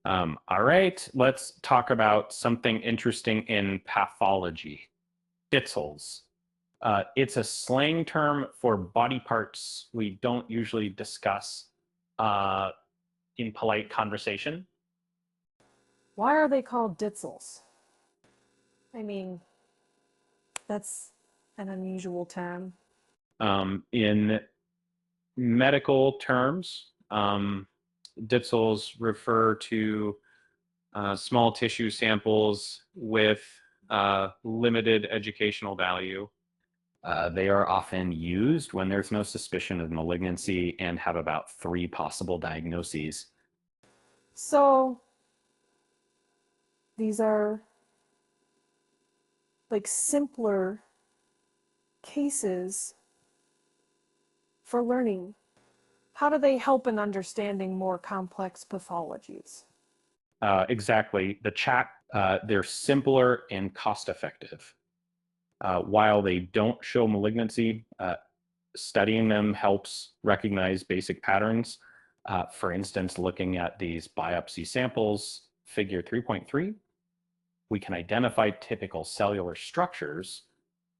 All right, let's talk about something interesting in pathology. Ditzels. It's a slang term for body parts we don't usually discuss uh, in polite conversation. Why are they called Ditzels? I mean, that's an unusual term. In medical terms, Ditzels refer to small tissue samples with limited educational value. They are often used when there's no suspicion of malignancy and have about 3 possible diagnoses. So these are like simpler cases for learning. How do they help in understanding more complex pathologies? Exactly. They're simpler and cost effective. While they don't show malignancy, studying them helps recognize basic patterns. For instance, looking at these biopsy samples, figure 3.3, we can identify typical cellular structures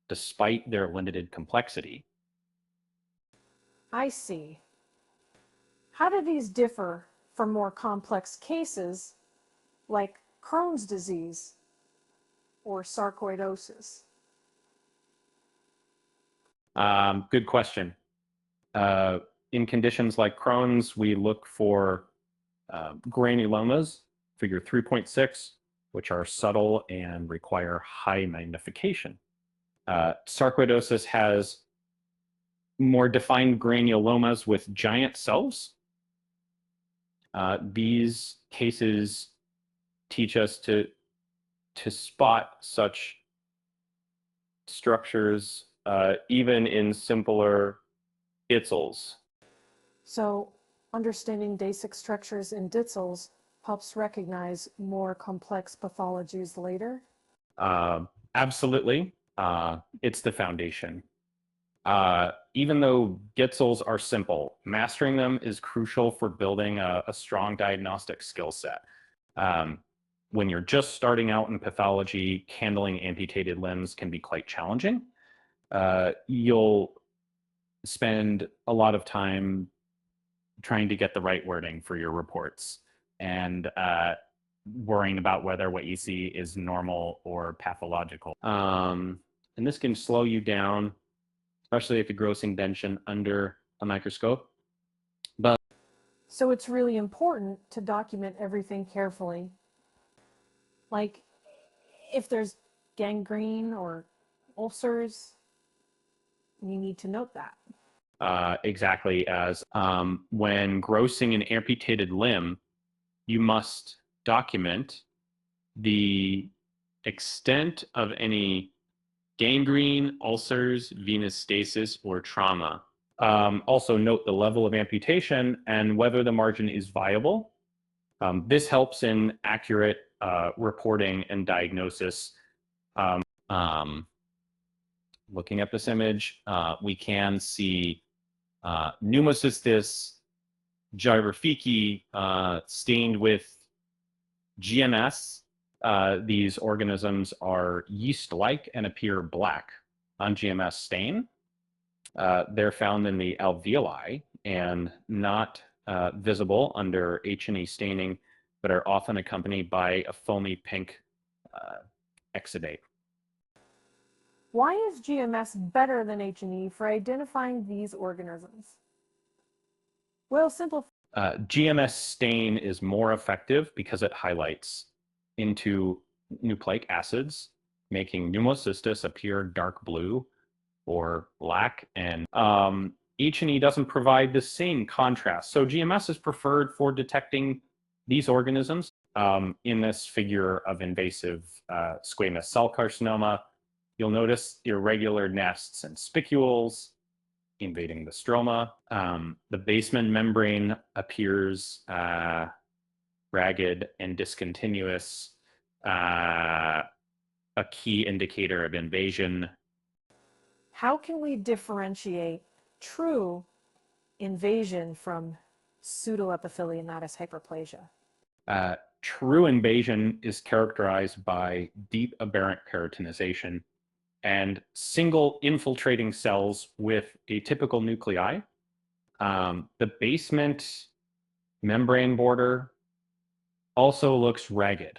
despite their limited complexity. I see. How do these differ from more complex cases like Crohn's disease or sarcoidosis? Good question. Uh, in conditions like Crohn's, we look for granulomas, figure 3.6, which are subtle and require high magnification. Sarcoidosis has more defined granulomas with giant cells. These cases teach us to spot such structures even in simpler Ditzels. So, understanding basic structures in Ditzels helps recognize more complex pathologies later. Absolutely, it's the foundation. Even though Ditzels are simple, mastering them is crucial for building a strong diagnostic skill set. Um, when you're just starting out in pathology, handling amputated limbs can be quite challenging. You'll spend a lot of time trying to get the right wording for your reports and worrying about whether what you see is normal or pathological. And this can slow you down, especially if you're grossing dension under a microscope. But So, it's really important to document everything carefully. Like, if there's gangrene or ulcers, you need to note that. exactly as when grossing an amputated limb, you must document the extent of any gangrene, ulcers, venous stasis, or trauma. Also note the level of amputation and whether the margin is viable. This helps in accurate reporting and diagnosis. Um, Looking at this image, we can see pneumocystis gyrifiki stained with GMS. These organisms are yeast-like and appear black on GMS stain. They're found in the alveoli and not visible under H&E staining, but are often accompanied by a foamy pink exudate. Why is GMS better than H&E for identifying these organisms? Well, simplify. GMS stain is more effective because it highlights into nucleic acids, making pneumocystis appear dark blue or black. And H&E doesn't provide the same contrast. So GMS is preferred for detecting these organisms. In this figure of invasive squamous cell carcinoma, you'll notice irregular nests and spicules invading the stroma. The basement membrane appears ragged and discontinuous, a key indicator of invasion. How can we differentiate true invasion from pseudoepithelial hyperplasia? True invasion is characterized by deep aberrant keratinization and single infiltrating cells with atypical nuclei. The basement membrane border also looks ragged.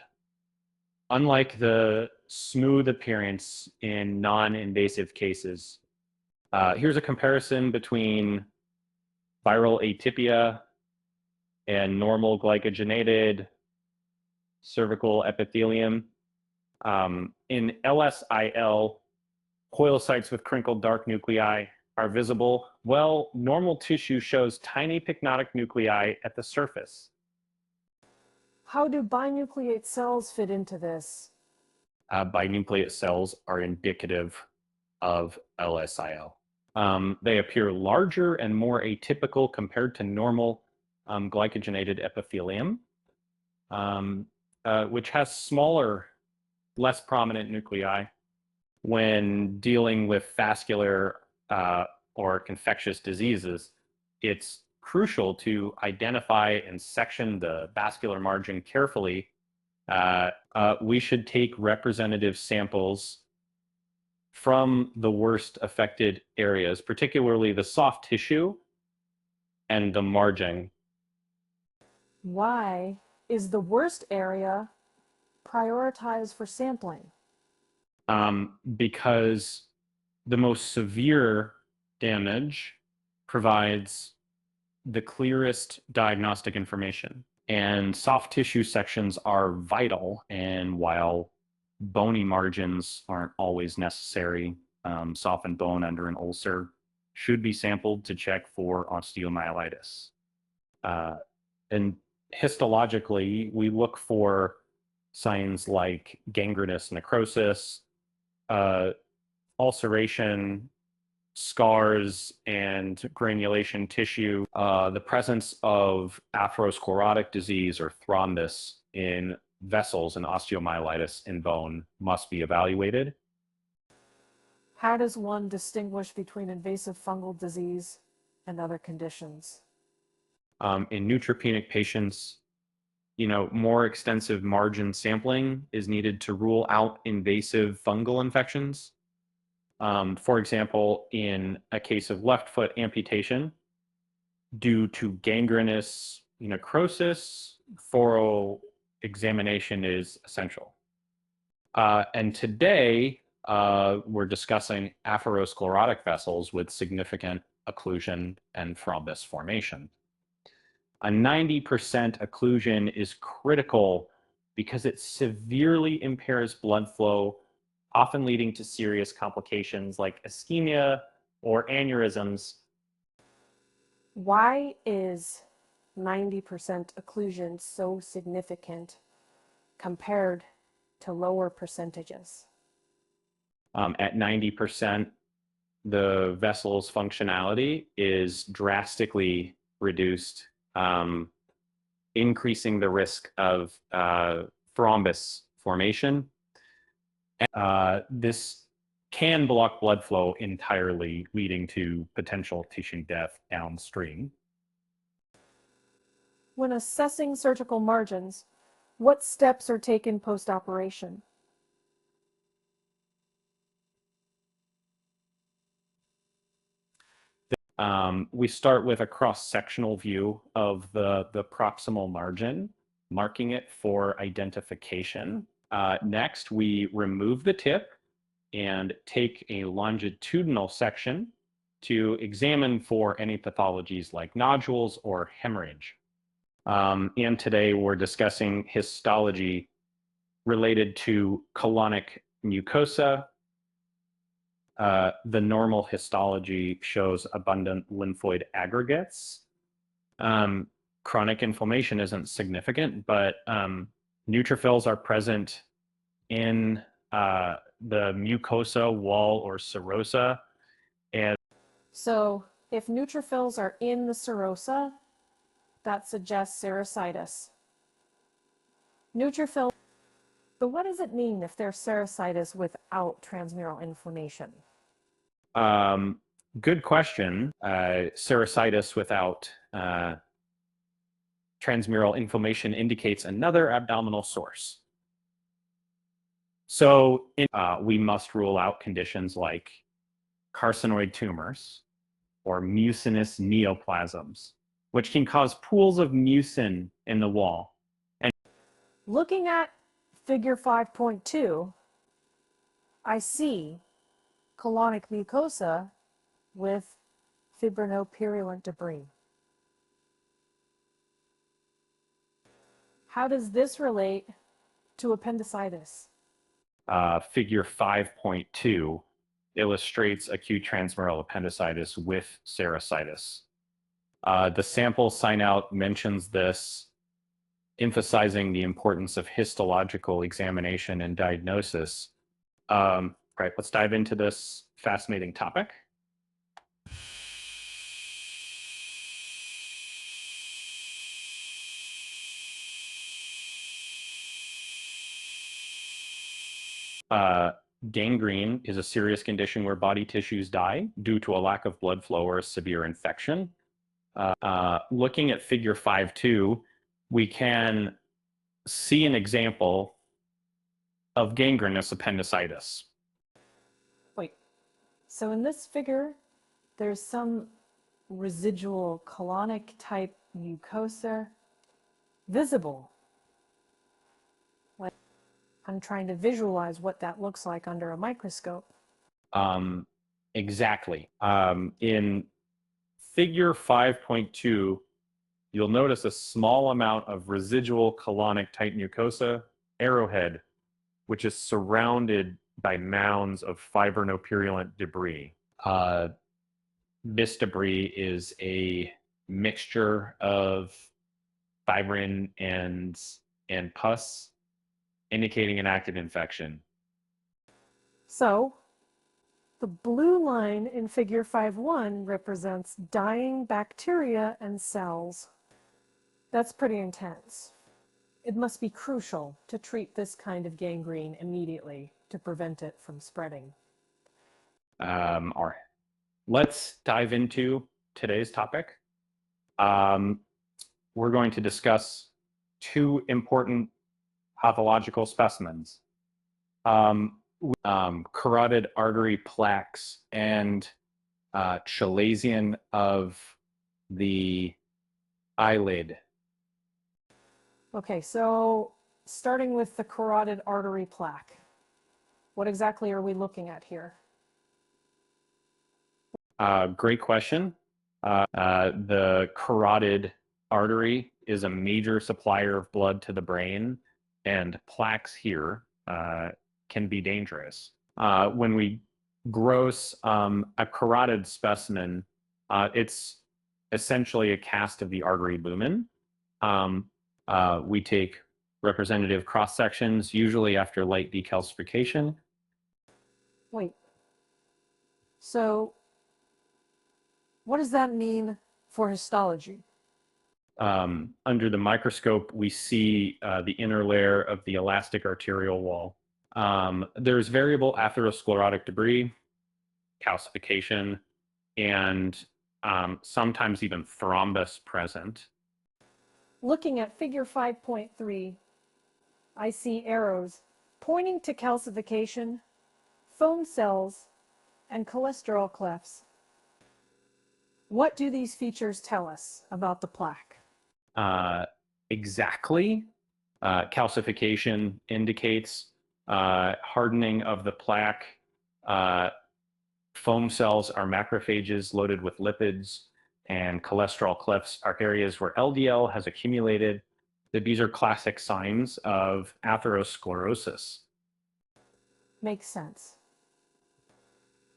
Unlike the smooth appearance in non-invasive cases, here's a comparison between viral atypia and normal glycogenated cervical epithelium. In LSIL, coil sites with crinkled dark nuclei are visible. Well, normal tissue shows tiny pycnotic nuclei at the surface. How do binucleate cells fit into this? Binucleate cells are indicative of LSIL. They appear larger and more atypical compared to normal glycogenated epithelium, which has smaller, less prominent nuclei. When dealing with vascular or infectious diseases, it's crucial to identify and section the vascular margin carefully. We should take representative samples from the worst affected areas, particularly the soft tissue and the margin. Why is the worst area prioritized for sampling? Because the most severe damage provides the clearest diagnostic information. And soft tissue sections are vital. And while bony margins aren't always necessary, softened bone under an ulcer should be sampled to check for osteomyelitis. And histologically, we look for signs like gangrenous necrosis, ulceration, scars, and granulation tissue. The presence of atherosclerotic disease or thrombus in vessels and osteomyelitis in bone must be evaluated. How does one distinguish between invasive fungal disease and other conditions? In neutropenic patients, more extensive margin sampling is needed to rule out invasive fungal infections. For example, in a case of left foot amputation, due to gangrenous necrosis, thorough examination is essential. And today, we're discussing atherosclerotic vessels with significant occlusion and thrombus formation. A 90% occlusion is critical because it severely impairs blood flow, often leading to serious complications like ischemia or aneurysms. Why is 90% occlusion so significant compared to lower percentages? At 90%, the vessel's functionality is drastically reduced, increasing the risk of thrombus formation. This can block blood flow entirely, leading to potential tissue death downstream. When assessing surgical margins, what steps are taken post-operation? We start with a cross-sectional view of the proximal margin, marking it for identification. Next, we remove the tip and take a longitudinal section to examine for any pathologies like nodules or hemorrhage. And today we're discussing histology related to colonic mucosa. The normal histology shows abundant lymphoid aggregates. Chronic inflammation isn't significant, but neutrophils are present in the mucosa wall or serosa. And So, if neutrophils are in the serosa, that suggests serositis. Neutrophils, but what does it mean if there's serositis without transmural inflammation? Good question. Serositis without transmural inflammation indicates another abdominal source. So we must rule out conditions like carcinoid tumors or mucinous neoplasms, which can cause pools of mucin in the wall. And looking at figure 5.2, I see colonic mucosa with fibrinopurulent debris. How does this relate to appendicitis? Figure 5.2 illustrates acute transmural appendicitis with serositis. The sample sign out mentions this, emphasizing the importance of histological examination and diagnosis. Right, let's dive into this fascinating topic. Gangrene is a serious condition where body tissues die due to a lack of blood flow or a severe infection. Looking at figure 5.2, we can see an example of gangrenous appendicitis. Wait, so in this figure, there's some residual colonic type mucosa visible. Like, I'm trying to visualize what that looks like under a microscope. Exactly. In figure 5.2, you'll notice a small amount of residual colonic type mucosa, arrowhead, which is surrounded by mounds of fibrinopurulent debris. This debris is a mixture of fibrin and pus, indicating an active infection. So, the blue line in figure 5.1 represents dying bacteria and cells. That's pretty intense. It must be crucial to treat this kind of gangrene immediately to prevent it from spreading. All right. Let's dive into today's topic. We're going to discuss two important pathological specimens. Carotid artery plaques and chalazion of the eyelid. Okay, so starting with the carotid artery plaque, what exactly are we looking at here? Great question. The carotid artery is a major supplier of blood to the brain, and plaques here can be dangerous. When we gross a carotid specimen, it's essentially a cast of the artery lumen. We take representative cross sections, usually after light decalcification. Wait, so what does that mean for histology? Under the microscope, we see the inner layer of the elastic arterial wall. There's variable atherosclerotic debris, calcification, and sometimes even thrombus present. Looking at figure 5.3, I see arrows pointing to calcification, foam cells, and cholesterol clefts. What do these features tell us about the plaque? Exactly. Calcification indicates hardening of the plaque. Foam cells are macrophages loaded with lipids, and cholesterol clefts are areas where LDL has accumulated. These are classic signs of atherosclerosis. Makes sense.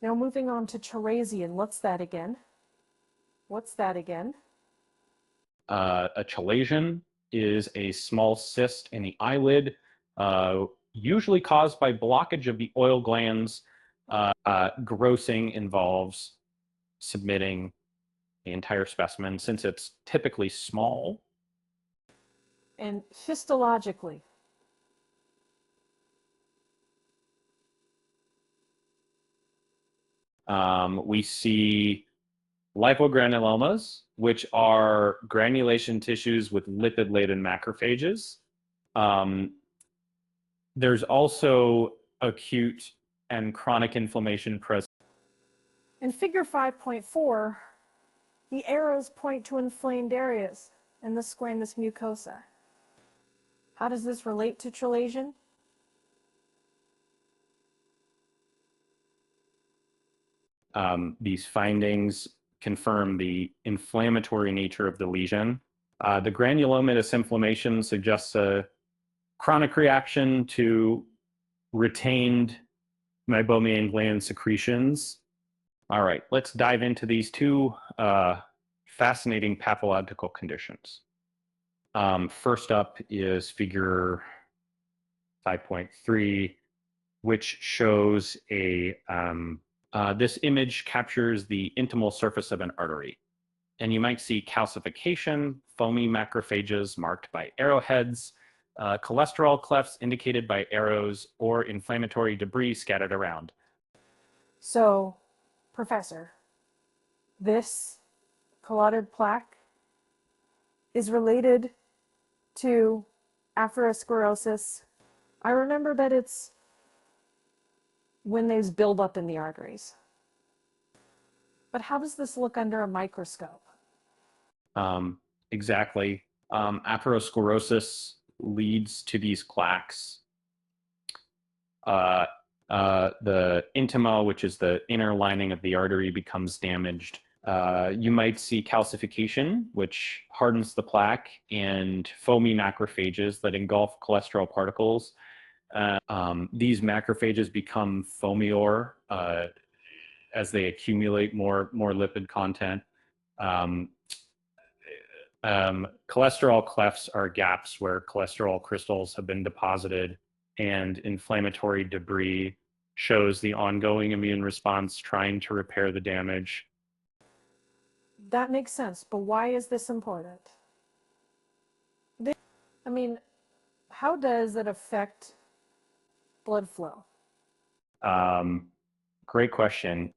Now moving on to chalazion, what's that again? What's that again? A chalazion is a small cyst in the eyelid, usually caused by blockage of the oil glands. Grossing involves submitting the entire specimen since it's typically small. And histologically, We see Lipogranulomas, which are granulation tissues with lipid-laden macrophages. There's also acute and chronic inflammation present. In figure 5.4, the arrows point to inflamed areas in the squamous mucosa. How does this relate to chalazin? These findings confirm the inflammatory nature of the lesion. The granulomatous inflammation suggests a chronic reaction to retained meibomian gland secretions. All right, let's dive into these two fascinating pathological conditions. First up is figure 5.3, which shows this image captures the intimal surface of an artery. And you might see calcification, foamy macrophages marked by arrowheads, cholesterol clefts indicated by arrows, or inflammatory debris scattered around. So, Professor, this carotid plaque is related to atherosclerosis. I remember that it's when there's buildup in the arteries. But how does this look under a microscope? Exactly. Atherosclerosis leads to these plaques. The intima, which is the inner lining of the artery, becomes damaged. You might see calcification, which hardens the plaque, and foamy macrophages that engulf cholesterol particles. These macrophages become foamier as they accumulate more lipid content. Cholesterol clefts are gaps where cholesterol crystals have been deposited, and inflammatory debris shows the ongoing immune response trying to repair the damage. That makes sense, but why is this important? I mean, how does it affect blood flow? Great question.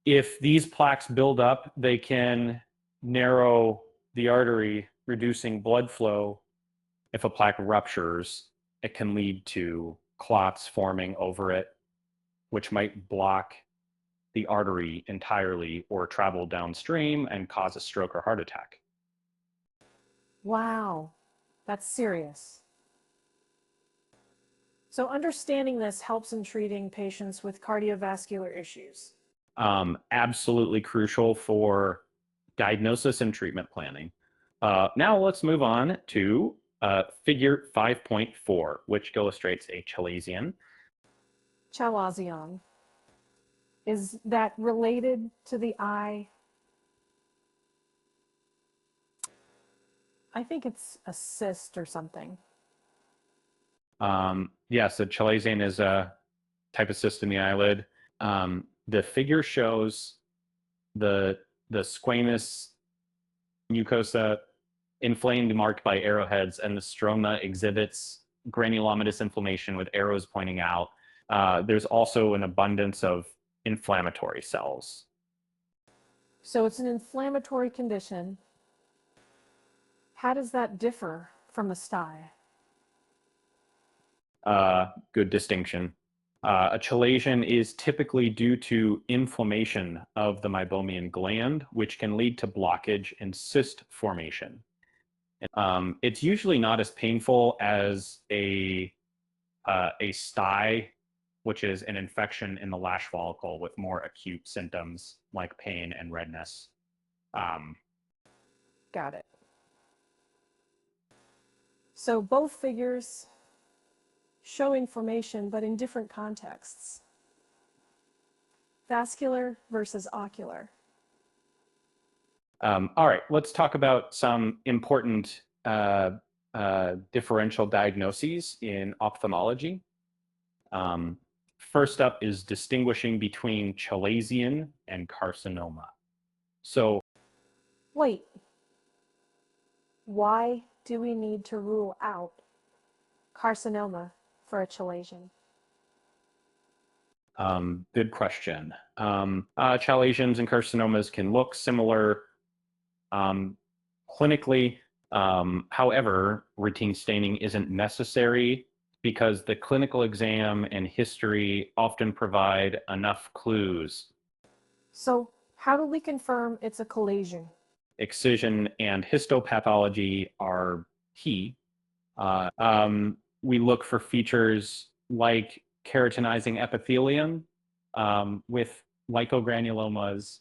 If these plaques build up, they can narrow the artery, reducing blood flow. If a plaque ruptures, it can lead to clots forming over it, which might block the artery entirely or travel downstream and cause a stroke or heart attack. Wow, that's serious. So understanding this helps in treating patients with cardiovascular issues. Absolutely crucial for diagnosis and treatment planning. Now let's move on to figure 5.4, which illustrates a chalazion. Chalazion. Is that related to the eye? I think it's a cyst or something. Yes, a chalazion is a type of cyst in the eyelid. The figure shows the squamous mucosa inflamed, marked by arrowheads, and the stroma exhibits granulomatous inflammation with arrows pointing out. There's also an abundance of inflammatory cells. So it's an inflammatory condition. How does that differ from a sty? Good distinction. A chalazion is typically due to inflammation of the meibomian gland, which can lead to blockage and cyst formation. It's usually not as painful as a sty, which is an infection in the lash follicle with more acute symptoms like pain and redness. Got it. So both figures show inflammation, but in different contexts. Vascular versus ocular. All right, let's talk about some important differential diagnoses in ophthalmology. First up is distinguishing between chalazion and carcinoma. So, Wait, why do we need to rule out carcinoma for a chalazion? Good question. Chalazions and carcinomas can look similar clinically. However, routine staining isn't necessary because the clinical exam and history often provide enough clues. So how do we confirm it's a chalazion? Excision and histopathology are key. We look for features like keratinizing epithelium with lipogranulomas,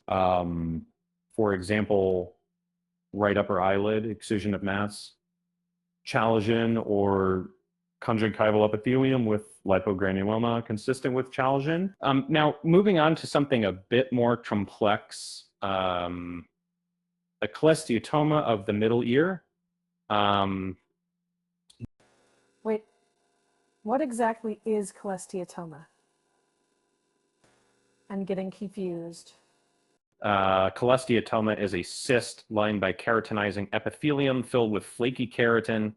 for example, right upper eyelid, excision of mass, chalazion or conjunctival epithelium with lipogranuloma consistent with chalazion. Now, moving on to something a bit more complex, the cholesteatoma of the middle ear. Wait, what exactly is cholesteatoma? I'm getting confused. Cholesteatoma is a cyst lined by keratinizing epithelium filled with flaky keratin.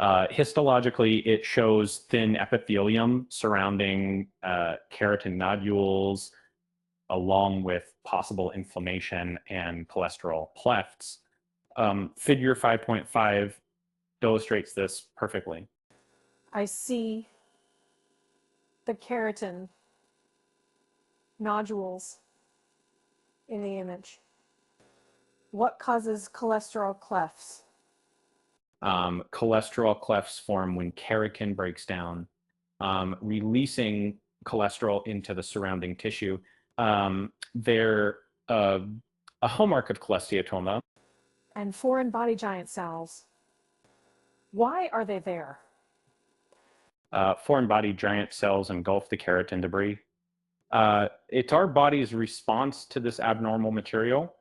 Histologically, it shows thin epithelium surrounding keratin nodules, along with possible inflammation and cholesterol clefts. Figure 5.5 illustrates this perfectly. I see the keratin nodules in the image. What causes cholesterol clefts? Cholesterol clefts form when keratin breaks down, releasing cholesterol into the surrounding tissue. They're a hallmark of cholesteatoma. And foreign body giant cells. Why are they there? Foreign body giant cells engulf the keratin debris. It's our body's response to this abnormal material.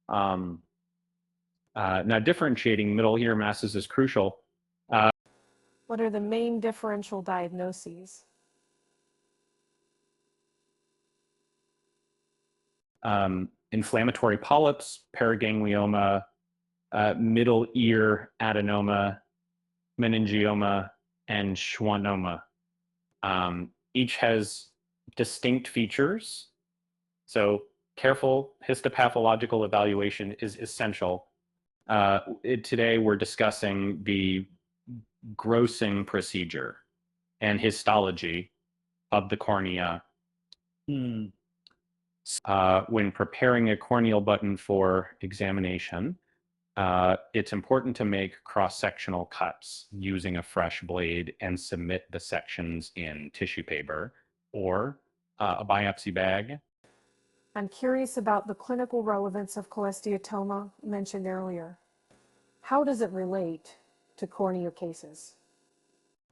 Now, differentiating middle ear masses is crucial. What are the main differential diagnoses? Inflammatory polyps, paraganglioma, middle ear adenoma, meningioma, and schwannoma. Each has distinct features, so careful histopathological evaluation is essential. Today, we're discussing the grossing procedure and histology of the cornea. When preparing a corneal button for examination, it's important to make cross-sectional cuts using a fresh blade and submit the sections in tissue paper or a biopsy bag. I'm curious about the clinical relevance of cholesteatoma mentioned earlier. How does it relate to corneal cases?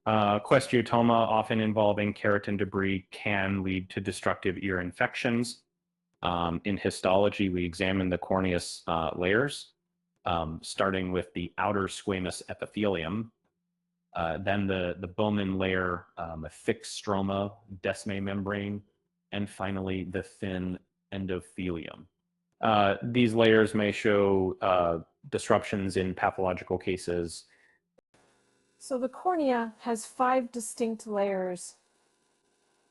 Cholesteatoma, often involving keratin debris, can lead to destructive ear infections. In histology, we examine the corneous layers, starting with the outer squamous epithelium, then the Bowman layer, a thick stroma, Descemet membrane, and finally the thin endothelium. These layers may show disruptions in pathological cases. So the cornea has 5 distinct layers,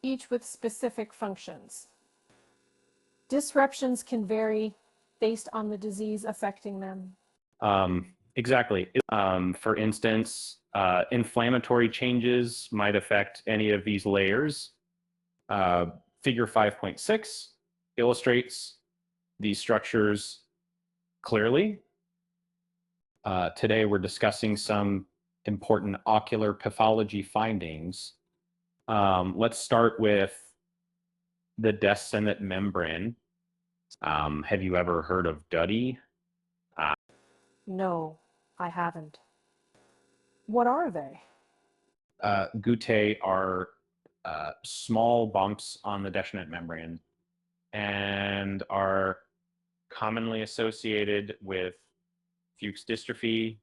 each with specific functions. Disruptions can vary based on the disease affecting them. Exactly. For instance, inflammatory changes might affect any of these layers. Figure 5.6 illustrates these structures clearly. Today, we're discussing some important ocular pathology findings. Let's start with the Descemet membrane. Have you ever heard of DUDI? No, I haven't. What are they? Guttae are small bumps on the Descemet membrane and are commonly associated with Fuchs dystrophy.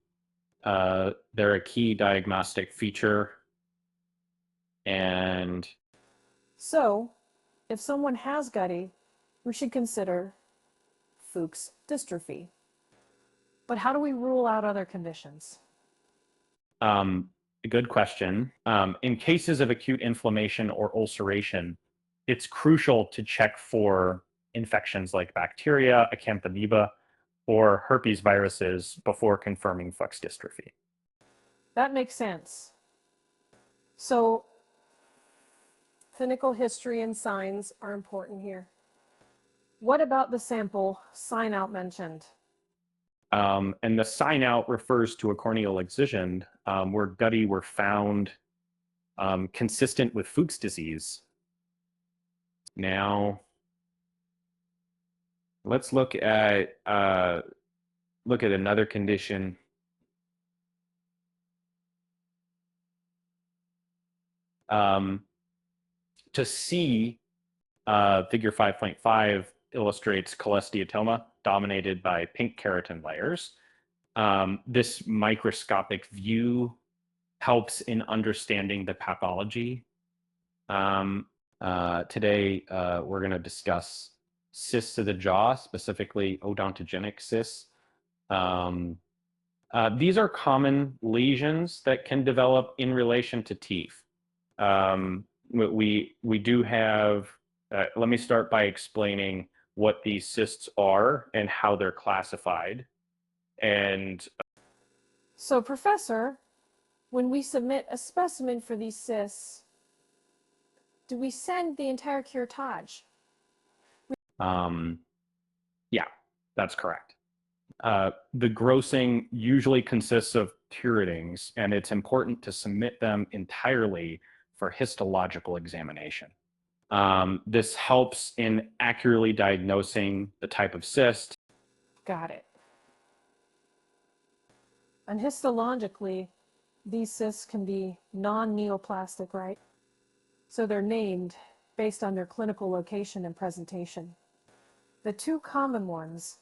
They're a key diagnostic feature. And So, if someone has gutty, we should consider Fuchs dystrophy. But how do we rule out other conditions? Good question. In cases of acute inflammation or ulceration, it's crucial to check for infections like bacteria, acanthamoeba, or herpes viruses before confirming Fuchs dystrophy. That makes sense. So, clinical history and signs are important here. What about the sample sign out mentioned? And the sign out refers to a corneal excision where gutty were found consistent with Fuchs disease. Now, let's look at another condition. To see figure 5.5 illustrates cholesteatoma dominated by pink keratin layers. This microscopic view helps in understanding the pathology. Today, we're going to discuss cysts of the jaw, specifically odontogenic cysts. These are common lesions that can develop in relation to teeth. We do have, let me start by explaining what these cysts are and how they're classified. And So, Professor, when we submit a specimen for these cysts, do we send the entire curettage? yeah, that's correct. The grossing usually consists of curettings, and it's important to submit them entirely for histological examination. This helps in accurately diagnosing the type of cyst. Got it. And histologically, these cysts can be non-neoplastic, right? So they're named based on their clinical location and presentation. The two common ones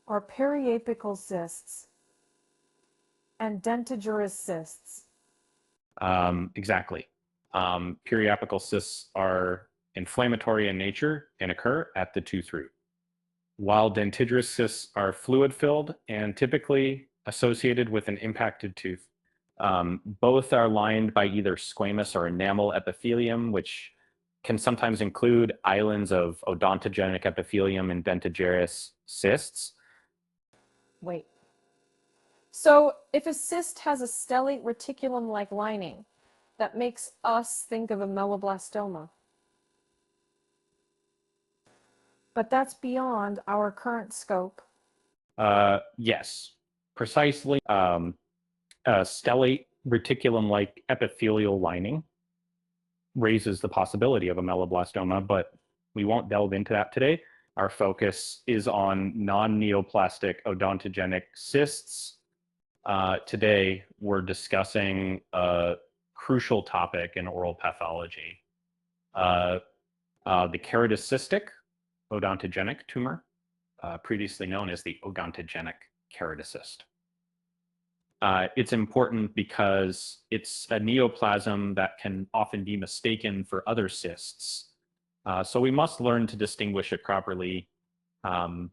are periapical cysts and dentigerous cysts. Exactly. Periapical cysts are inflammatory in nature and occur at the tooth root, while dentigerous cysts are fluid-filled and typically associated with an impacted tooth. Both are lined by either squamous or enamel epithelium, which can sometimes include islands of odontogenic epithelium and dentigerous cysts. Wait. So if a cyst has a stellate reticulum-like lining, that makes us think of a melloblastoma. But that's beyond our current scope. Yes, precisely. Stellate reticulum-like epithelial lining raises the possibility of a melloblastoma, but we won't delve into that today. Our focus is on non-neoplastic odontogenic cysts. Today, we're discussing a crucial topic in oral pathology, the keratocystic odontogenic tumor, previously known as the odontogenic keratocyst. It's important because it's a neoplasm that can often be mistaken for other cysts. So we must learn to distinguish it properly. I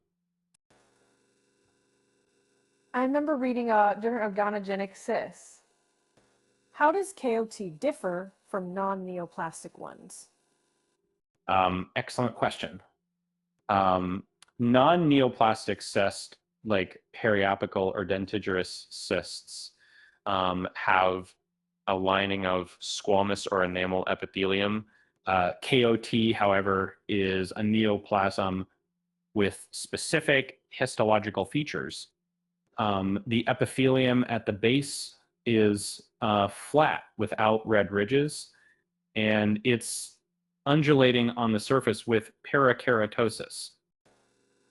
remember reading different odontogenic cysts. How does KOT differ from non-neoplastic ones? Excellent question. Non-neoplastic cysts, like periapical or dentigerous cysts, have a lining of squamous or enamel epithelium. KOT, however, is a neoplasm with specific histological features. The epithelium at the base is flat without red ridges, and it's undulating on the surface with parakeratosis.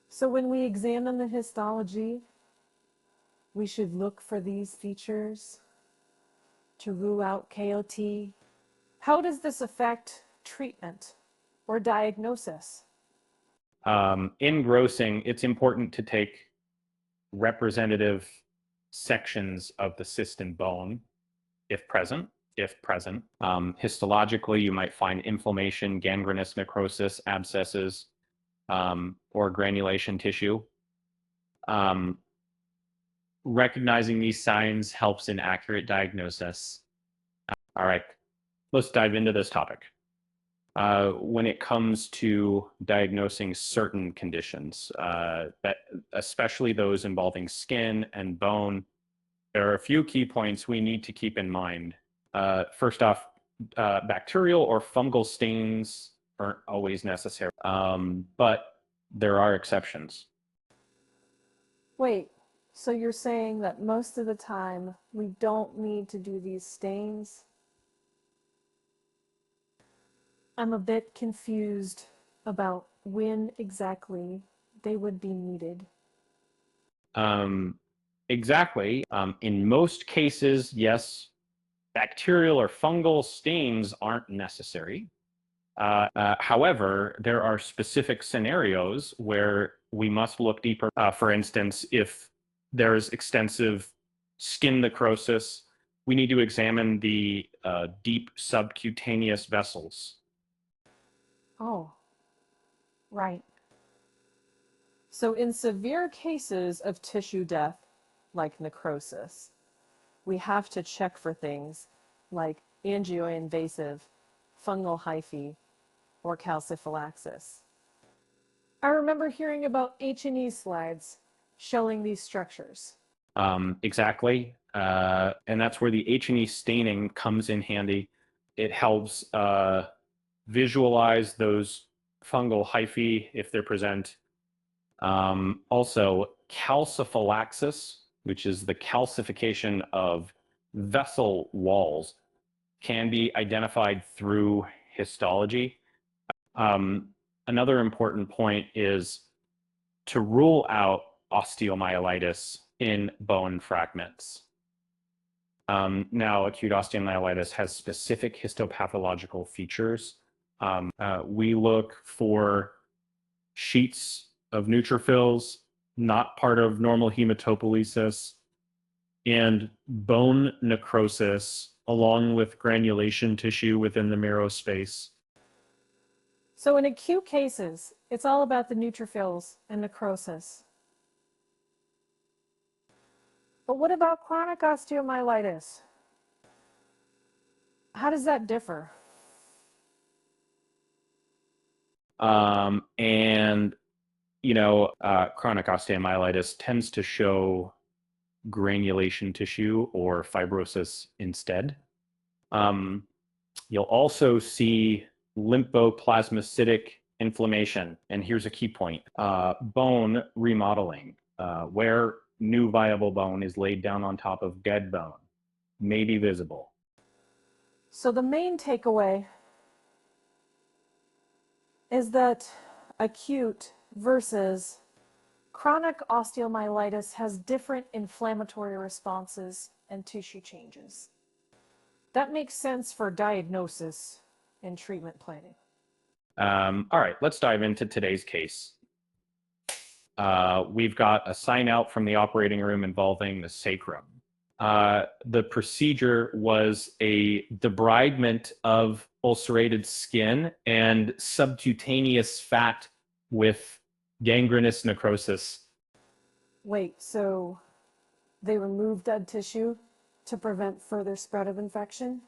So when we examine the histology, we should look for these features to rule out KOT. How does this affect treatment or diagnosis? In grossing, it's important to take representative sections of the cyst and bone, if present. Histologically, you might find inflammation, gangrenous necrosis, abscesses, or granulation tissue. Recognizing these signs helps in accurate diagnosis. All right, let's dive into this topic. When it comes to diagnosing certain conditions, especially those involving skin and bone, there are a few key points we need to keep in mind. First off, bacterial or fungal stains aren't always necessary, but there are exceptions. Wait, so you're saying that most of the time we don't need to do these stains? I'm a bit confused about when exactly they would be needed. Um, exactly. In most cases, yes, bacterial or fungal stains aren't necessary. However, there are specific scenarios where we must look deeper. For instance, if there's extensive skin necrosis, we need to examine the deep subcutaneous vessels. Oh, right. So in severe cases of tissue death, like necrosis, we have to check for things like angioinvasive, fungal hyphae, or calciphylaxis. I remember hearing about H&E slides showing these structures. Exactly. And that's where the H&E staining comes in handy. It helps visualize those fungal hyphae if they're present. Also, calciphylaxis, which is the calcification of vessel walls, can be identified through histology. Um, Another important point is to rule out osteomyelitis in bone fragments. Now, acute osteomyelitis has specific histopathological features. We look for sheets of neutrophils, not part of normal hematopoiesis, and bone necrosis, along with granulation tissue within the marrow space. So in acute cases, it's all about the neutrophils and necrosis. But what about chronic osteomyelitis? How does that differ? And, chronic osteomyelitis tends to show granulation tissue or fibrosis instead. Um, you'll also see lymphoplasmacytic inflammation. And here's a key point, bone remodeling, where new viable bone is laid down on top of dead bone, may be visible. So the main takeaway is that acute versus chronic osteomyelitis has different inflammatory responses and tissue changes. That makes sense for diagnosis and treatment planning. All right, let's dive into today's case. We've got a sign out from the operating room involving the sacrum. The procedure was a debridement of ulcerated skin and subcutaneous fat with gangrenous necrosis. Wait, so they removed dead tissue to prevent further spread of infection?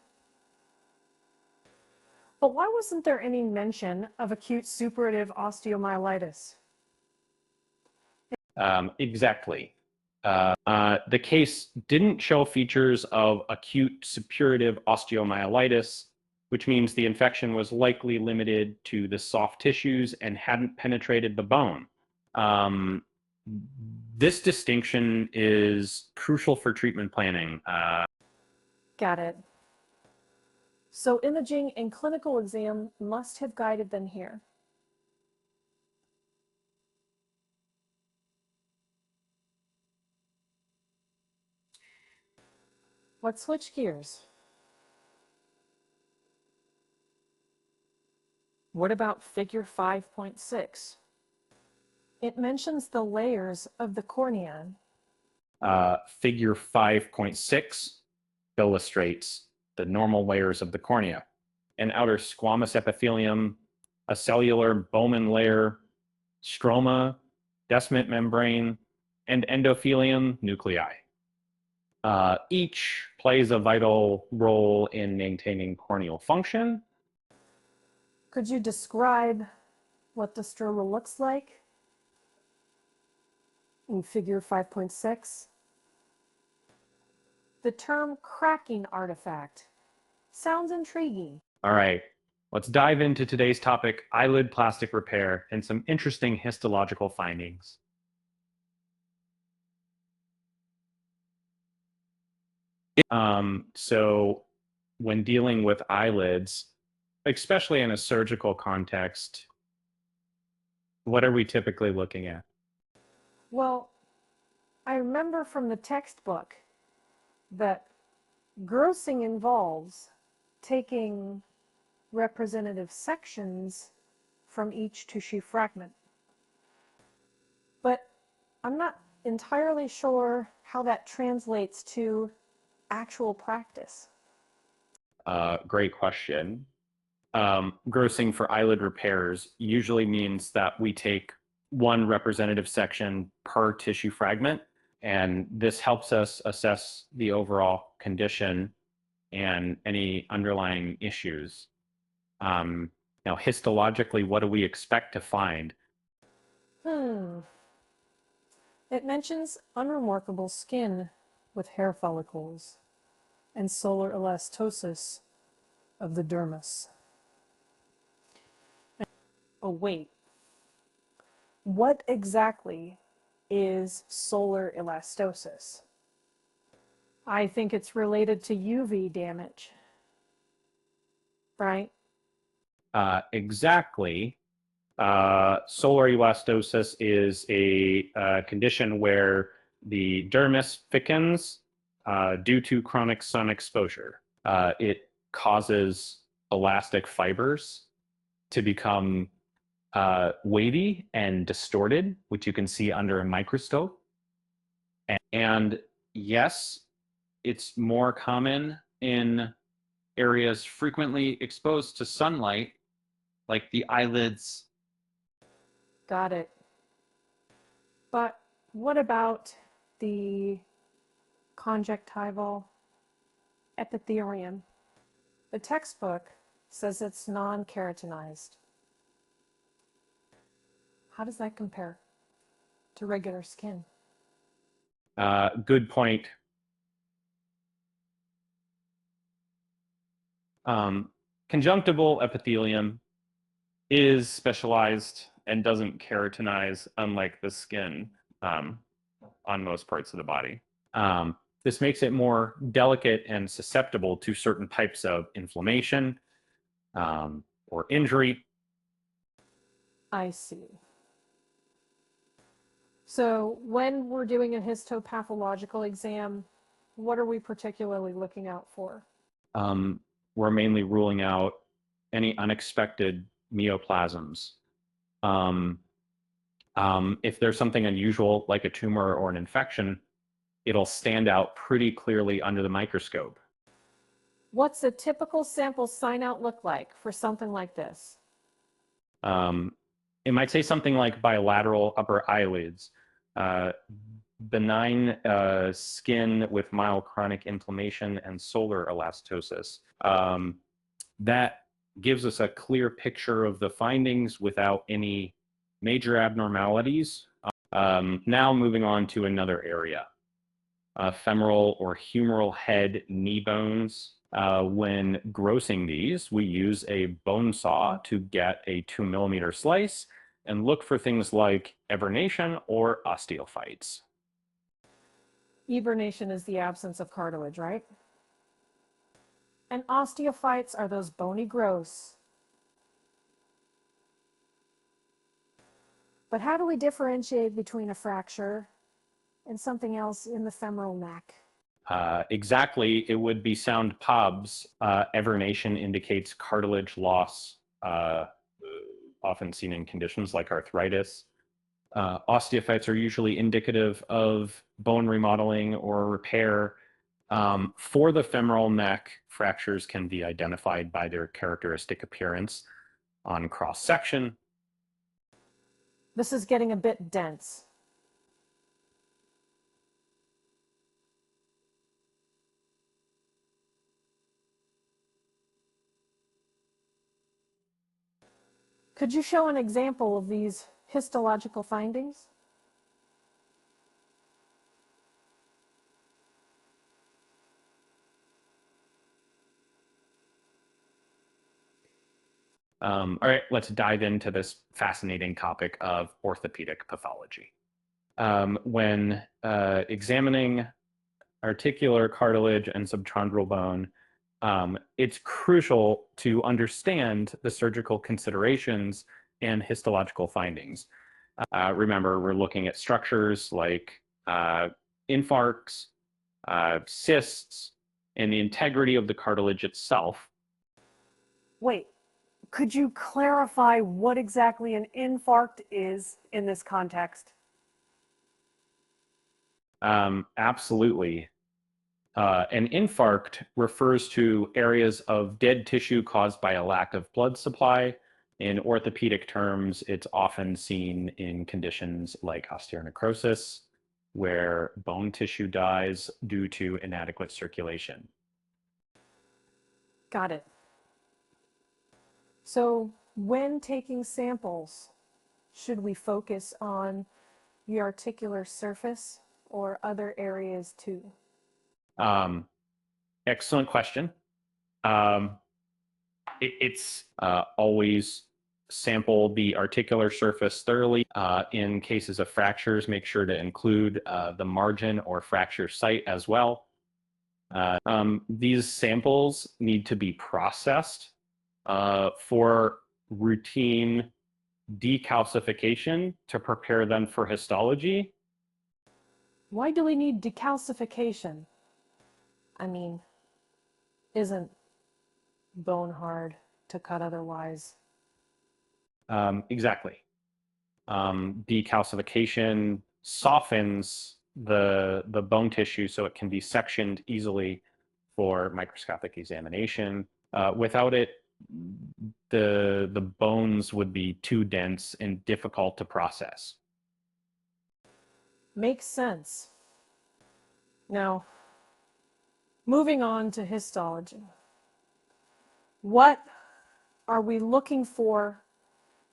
But why wasn't there any mention of acute suppurative osteomyelitis? Exactly. The case didn't show features of acute suppurative osteomyelitis, which means the infection was likely limited to the soft tissues and hadn't penetrated the bone. Um, this distinction is crucial for treatment planning. Got it. So imaging and clinical exam must have guided them here. Let's switch gears. What about figure 5.6? It mentions the layers of the cornea. Figure 5.6 illustrates the normal layers of the cornea: an outer squamous epithelium, a cellular Bowman layer, stroma, descent membrane, and endothelium nuclei. Each plays a vital role in maintaining corneal function. Could you describe what the stroma looks like in figure 5.6? The term cracking artifact sounds intriguing. All right, let's dive into today's topic, eyelid plastic repair, and some interesting histological findings. So when dealing with eyelids, especially in a surgical context, what are we typically looking at? Well, I remember from the textbook that grossing involves taking representative sections from each tissue fragment. But I'm not entirely sure how that translates to actual practice. Great question. Grossing for eyelid repairs usually means that we take one representative section per tissue fragment, and this helps us assess the overall condition and any underlying issues. Now, histologically, what do we expect to find? It mentions unremarkable skin with hair follicles and solar elastosis of the dermis. Oh, wait. What exactly is solar elastosis? I think it's related to UV damage, right? Exactly. Solar elastosis is a condition where the dermis thickens due to chronic sun exposure. It causes elastic fibers to become wavy and distorted, which you can see under a microscope. And yes, it's more common in areas frequently exposed to sunlight, like the eyelids. Got it. But what about the conjunctival epithelium? The textbook says it's non-keratinized. How does that compare to regular skin? Good point. Conjunctival epithelium is specialized and doesn't keratinize, unlike the skin on most parts of the body. This makes it more delicate and susceptible to certain types of inflammation or injury. I see. So when we're doing a histopathological exam, what are we particularly looking out for? We're mainly ruling out any unexpected neoplasms. If there's something unusual, like a tumor or an infection, it'll stand out pretty clearly under the microscope. What's a typical sample sign-out look like for something like this? It might say something like bilateral upper eyelids, benign skin with mild chronic inflammation and solar elastosis. That gives us a clear picture of the findings without any major abnormalities. Now moving on to another area, femoral or humeral head knee bones. When grossing these, we use a bone saw to get a 2 mm slice and look for things like evernation or osteophytes. Evernation is the absence of cartilage, right? And osteophytes are those bony growths. But how do we differentiate between a fracture and something else in the femoral neck? Exactly, it would be sound POBs. Evernation indicates cartilage loss, often seen in conditions like arthritis. Osteophytes are usually indicative of bone remodeling or repair. For the femoral neck, fractures can be identified by their characteristic appearance on cross-section. This is getting a bit dense. Could you show an example of these histological findings? All right, let's dive into this fascinating topic of orthopedic pathology. When examining articular cartilage and subchondral bone, it's crucial to understand the surgical considerations and histological findings. Remember, we're looking at structures like infarcts, cysts, and the integrity of the cartilage itself. Wait, could you clarify what exactly an infarct is in this context? Absolutely. An infarct refers to areas of dead tissue caused by a lack of blood supply. In orthopedic terms, it's often seen in conditions like osteonecrosis, where bone tissue dies due to inadequate circulation. Got it. So when taking samples, should we focus on the articular surface or other areas too? Excellent question. It's always sample the articular surface thoroughly. In cases of fractures, make sure to include the margin or fracture site as well. These samples need to be processed for routine decalcification to prepare them for histology. Why do we need decalcification? I mean, isn't bone hard to cut otherwise? Exactly. Decalcification softens the bone tissue so it can be sectioned easily for microscopic examination. Without it, the bones would be too dense and difficult to process. Makes sense. Now, moving on to histology. What are we looking for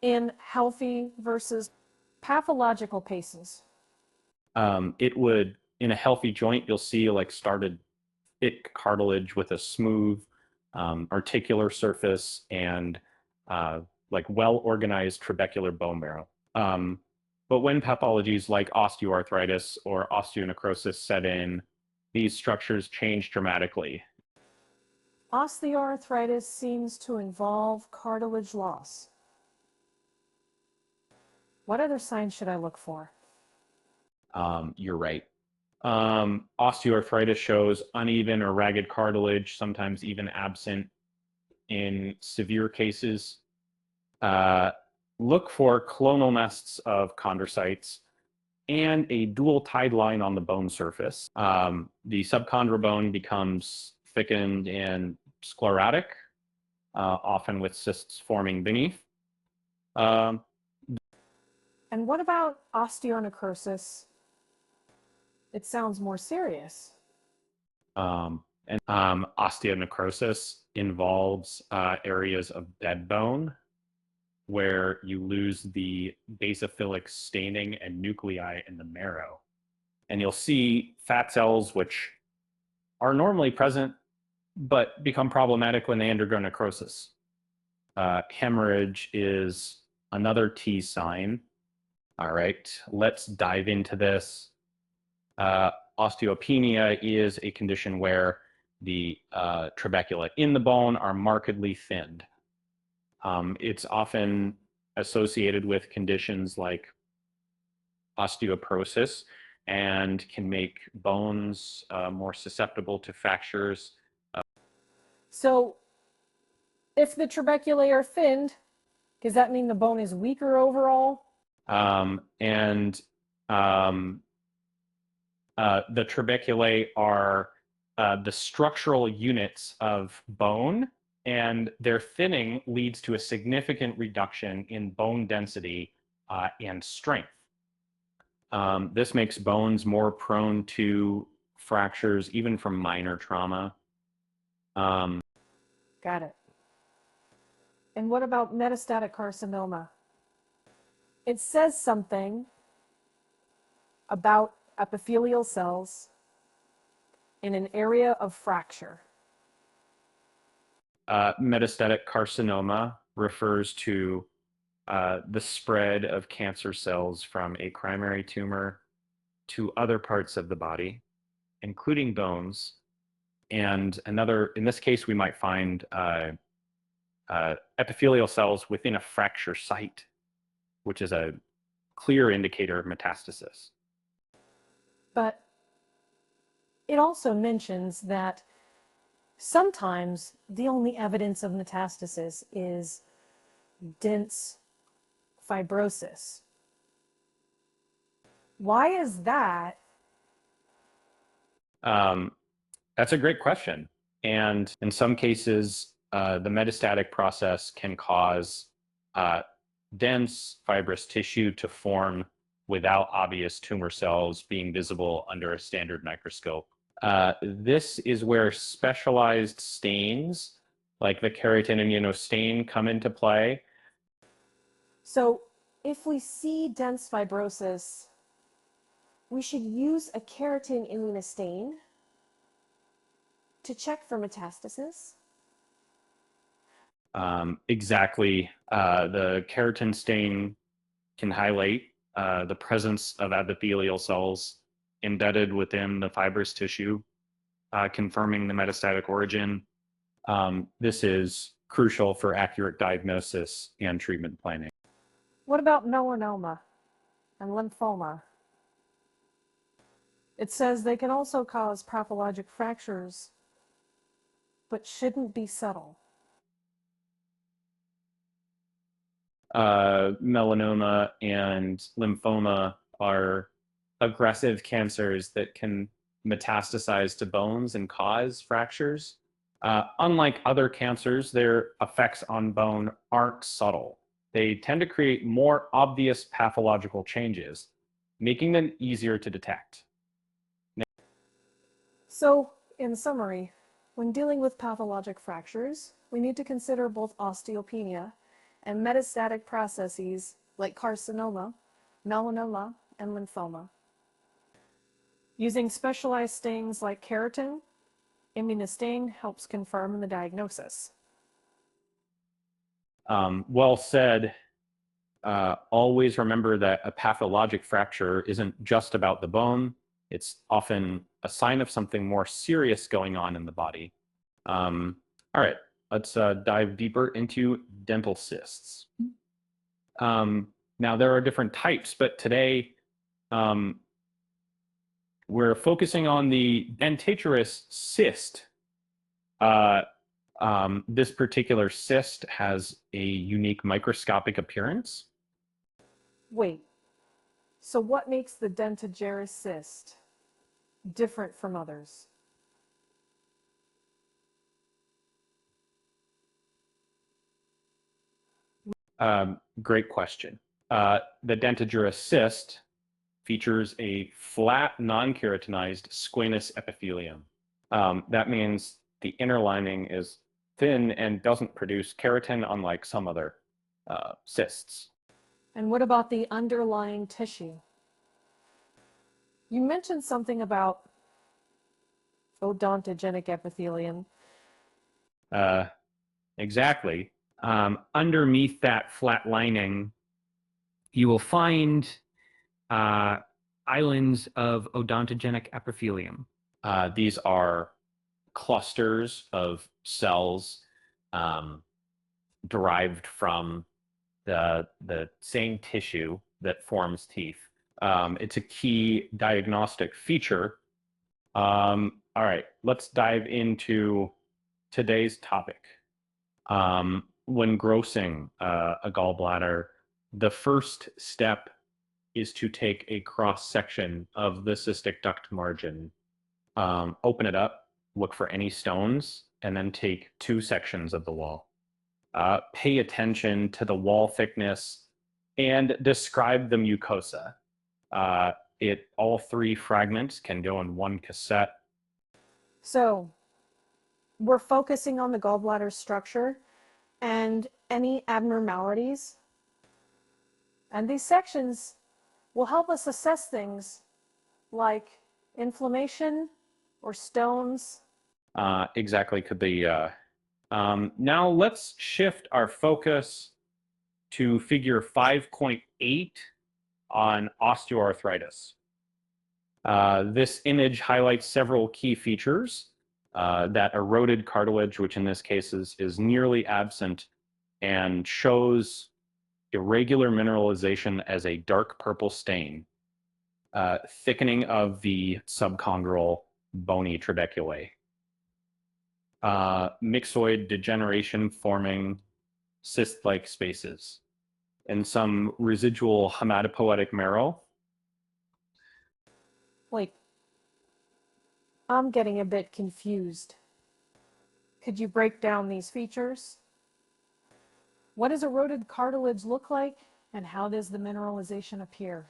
in healthy versus pathological cases? It would, in a healthy joint, you'll see like started thick cartilage with a smooth articular surface and like well-organized trabecular bone marrow. But when pathologies like osteoarthritis or osteonecrosis set in, these structures change dramatically. Osteoarthritis seems to involve cartilage loss. What other signs should I look for? You're right. Osteoarthritis shows uneven or ragged cartilage, sometimes even absent in severe cases. Look for clonal nests of chondrocytes and a dual tide line on the bone surface. The subchondral bone becomes thickened and sclerotic, often with cysts forming beneath. And what about osteonecrosis? It sounds more serious. Osteonecrosis involves areas of dead bone where you lose the basophilic staining and nuclei in the marrow. And you'll see fat cells, which are normally present, but become problematic when they undergo necrosis. Hemorrhage is another T sign. All right, let's dive into this. Osteopenia is a condition where the trabecula in the bone are markedly thinned. It's often associated with conditions like osteoporosis and can make bones more susceptible to fractures. So, if the trabeculae are thinned, does that mean the bone is weaker overall? And the trabeculae are the structural units of bone, and their thinning leads to a significant reduction in bone density and strength. This makes bones more prone to fractures, even from minor trauma. Got it. And what about metastatic carcinoma? It says something about epithelial cells in an area of fracture. Metastatic carcinoma refers to the spread of cancer cells from a primary tumor to other parts of the body, including bones. And another, in this case, we might find epithelial cells within a fracture site, which is a clear indicator of metastasis. But it also mentions that sometimes the only evidence of metastasis is dense fibrosis. Why is that? That's a great question. And in some cases, the metastatic process can cause dense fibrous tissue to form without obvious tumor cells being visible under a standard microscope. This is where specialized stains, like the keratin immunostain, come into play. So if we see dense fibrosis, we should use a keratin immunostain to check for metastasis. Exactly. The keratin stain can highlight the presence of epithelial cells embedded within the fibrous tissue, confirming the metastatic origin. This is crucial for accurate diagnosis and treatment planning. What about melanoma and lymphoma? It says they can also cause pathologic fractures, but shouldn't be subtle. Melanoma and lymphoma are aggressive cancers that can metastasize to bones and cause fractures. Unlike other cancers, their effects on bone aren't subtle. They tend to create more obvious pathological changes, making them easier to detect. So, in summary, when dealing with pathologic fractures, we need to consider both osteopenia and metastatic processes like carcinoma, melanoma, and lymphoma. Using specialized stains like keratin, immunostain helps confirm the diagnosis. Well said. Always remember that a pathologic fracture isn't just about the bone. It's often a sign of something more serious going on in the body. All right, let's dive deeper into dental cysts. Now, there are different types, but today we're focusing on the dentatorous cyst. This particular cyst has a unique microscopic appearance. Wait, so what makes the dentatorous cyst different from others? Great question. The dentatorous cyst features a flat, non-keratinized squamous epithelium. That means the inner lining is thin and doesn't produce keratin, unlike some other cysts. And what about the underlying tissue? You mentioned something about odontogenic epithelium. Exactly. Underneath that flat lining, you will find islands of odontogenic epithelium. These are clusters of cells derived from the same tissue that forms teeth. It's a key diagnostic feature. All right, let's dive into today's topic. When grossing a gallbladder, the first step is to take a cross section of the cystic duct margin, open it up, look for any stones, and then take 2 sections of the wall. Pay attention to the wall thickness and describe the mucosa. All 3 fragments can go in one cassette. So, we're focusing on the gallbladder structure and any abnormalities. And these sections will help us assess things like inflammation or stones. Exactly, could be. Now let's shift our focus to figure 5.8 on osteoarthritis. This image highlights several key features. That eroded cartilage, which in this case is nearly absent, and shows irregular mineralization as a dark purple stain, thickening of the subchondral bony trabeculae, myxoid degeneration forming cyst-like spaces, and some residual hematopoietic marrow. Wait, I'm getting a bit confused. Could you break down these features? What does eroded cartilage look like, and how does the mineralization appear?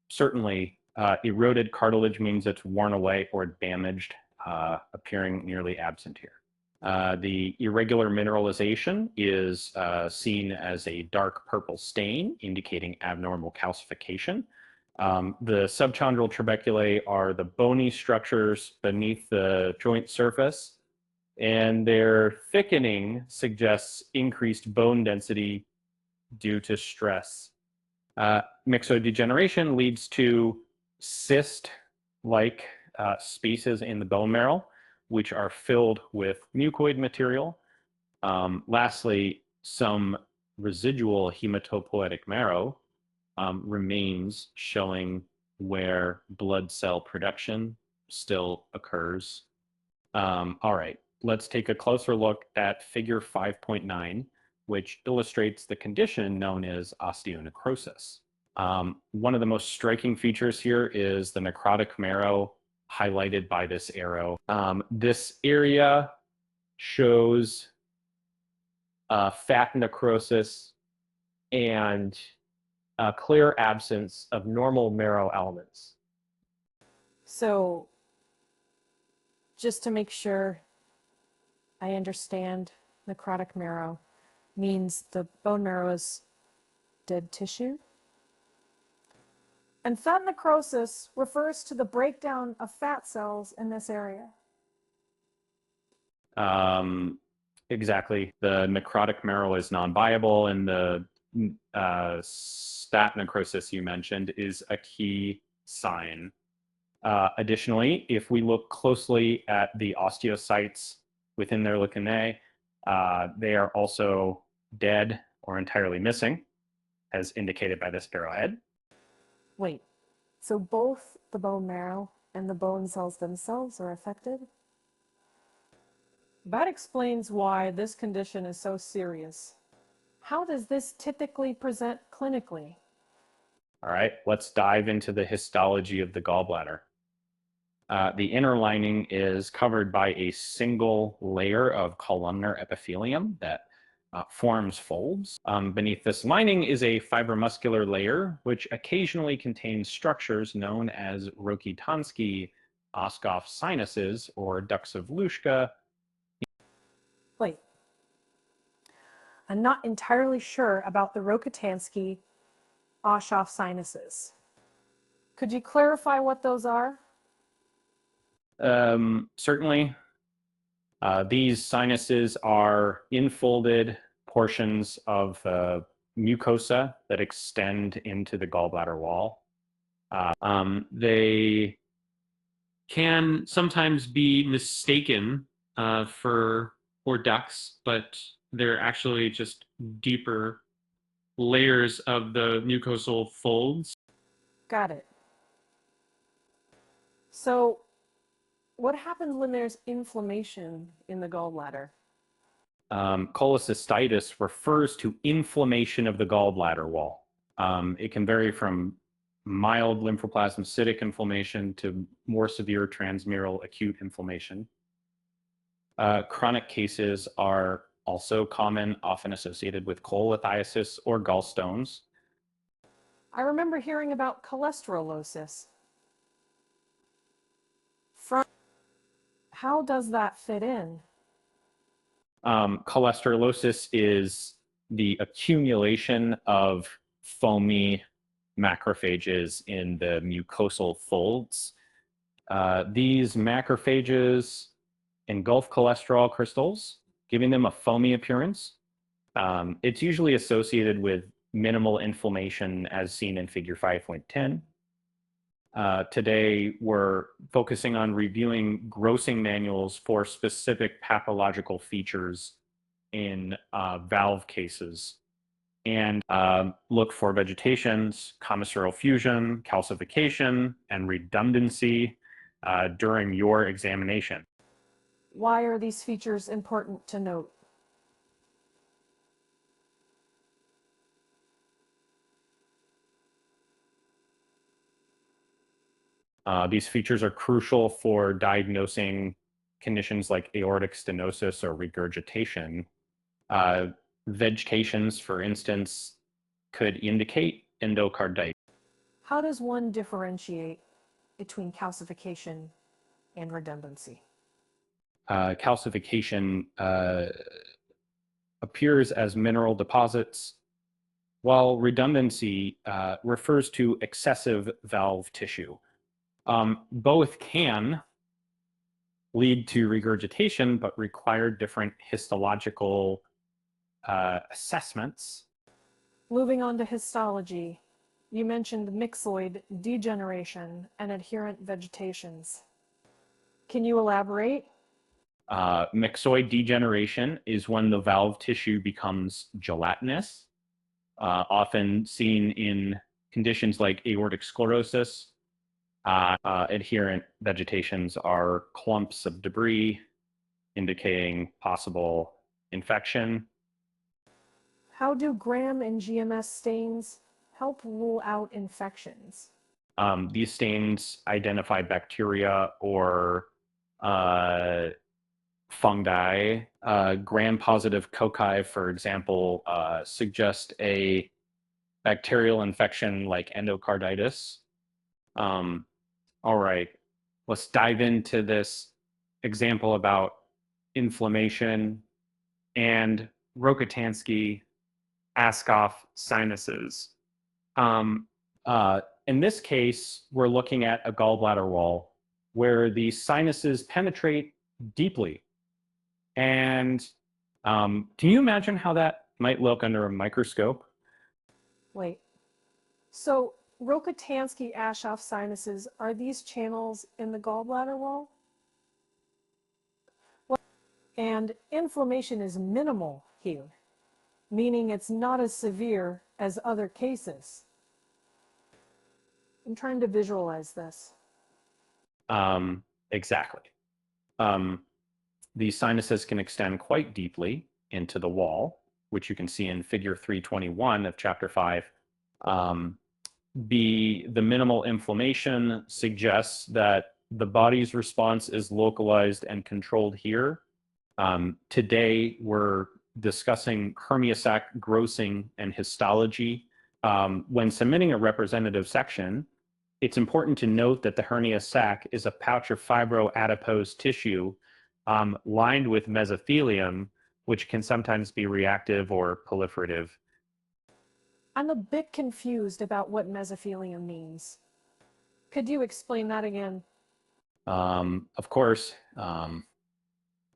Certainly, eroded cartilage means it's worn away or damaged, appearing nearly absent here. The irregular mineralization is seen as a dark purple stain, indicating abnormal calcification. The subchondral trabeculae are the bony structures beneath the joint surface, and their thickening suggests increased bone density due to stress. Myxoid degeneration leads to cyst-like spaces in the bone marrow, which are filled with mucoid material. Lastly, some residual hematopoietic marrow remains, showing where blood cell production still occurs. All right, let's take a closer look at figure 5.9, which illustrates the condition known as osteonecrosis. One of the most striking features here is the necrotic marrow highlighted by this arrow. This area shows fat necrosis and a clear absence of normal marrow elements. So, just to make sure I understand, necrotic marrow means the bone marrow is dead tissue? And fat necrosis refers to the breakdown of fat cells in this area. Exactly. The necrotic marrow is non-viable, and the stat necrosis you mentioned is a key sign. Additionally, if we look closely at the osteocytes within their lacunae, they are also dead or entirely missing, as indicated by this arrowhead. Wait, so both the bone marrow and the bone cells themselves are affected? That explains why this condition is so serious. How does this typically present clinically? All right, let's dive into the histology of the gallbladder. The inner lining is covered by a single layer of columnar epithelium that forms folds. Beneath this lining is a fibromuscular layer, which occasionally contains structures known as Rokitansky-Oskov sinuses or ducts of Luschka. Wait, I'm not entirely sure about the Rokitansky-Oskov sinuses. Could you clarify what those are? Certainly, these sinuses are infolded portions of mucosa that extend into the gallbladder wall. They can sometimes be mistaken for ducts, but they're actually just deeper layers of the mucosal folds. Got it. So, what happens when there's inflammation in the gallbladder? Cholecystitis refers to inflammation of the gallbladder wall. It can vary from mild lymphoplasmacytic inflammation to more severe transmural acute inflammation. Chronic cases are also common, often associated with cholelithiasis or gallstones. I remember hearing about cholesterolosis. How does that fit in? Cholesterolosis is the accumulation of foamy macrophages in the mucosal folds. These macrophages engulf cholesterol crystals, giving them a foamy appearance. It's usually associated with minimal inflammation as seen in figure 5.10. Today, we're focusing on reviewing grossing manuals for specific pathological features in valve cases and look for vegetations, commissurial fusion, calcification, and redundancy during your examination. Why are these features important to note? These features are crucial for diagnosing conditions like aortic stenosis or regurgitation. Vegetations, for instance, could indicate endocarditis. How does one differentiate between calcification and redundancy? Calcification appears as mineral deposits, while redundancy refers to excessive valve tissue. Both can lead to regurgitation, but require different histological assessments. Moving on to histology, you mentioned myxoid degeneration and adherent vegetations. Can you elaborate? Myxoid degeneration is when the valve tissue becomes gelatinous, often seen in conditions like aortic sclerosis. Adherent vegetations are clumps of debris indicating possible infection. How do Gram and GMS stains help rule out infections? These stains identify bacteria or fungi. Gram-positive cocci, for example, suggest a bacterial infection like endocarditis. All right, let's dive into this example about inflammation and Rokitansky-Askoff sinuses. In this case, we're looking at a gallbladder wall where the sinuses penetrate deeply. And can you imagine how that might look under a microscope? Wait, so Rokitansky-Askoff sinuses, are these channels in the gallbladder wall? And inflammation is minimal here, meaning it's not as severe as other cases. I'm trying to visualize this. Exactly. These sinuses can extend quite deeply into the wall, which you can see in figure 321 of chapter 5. The minimal inflammation suggests that the body's response is localized and controlled here. Today, we're discussing hernia sac grossing and histology. When submitting a representative section, it's important to note that the hernia sac is a pouch of fibroadipose tissue lined with mesothelium, which can sometimes be reactive or proliferative. I'm a bit confused about what mesothelium means. Could you explain that again? Of course, the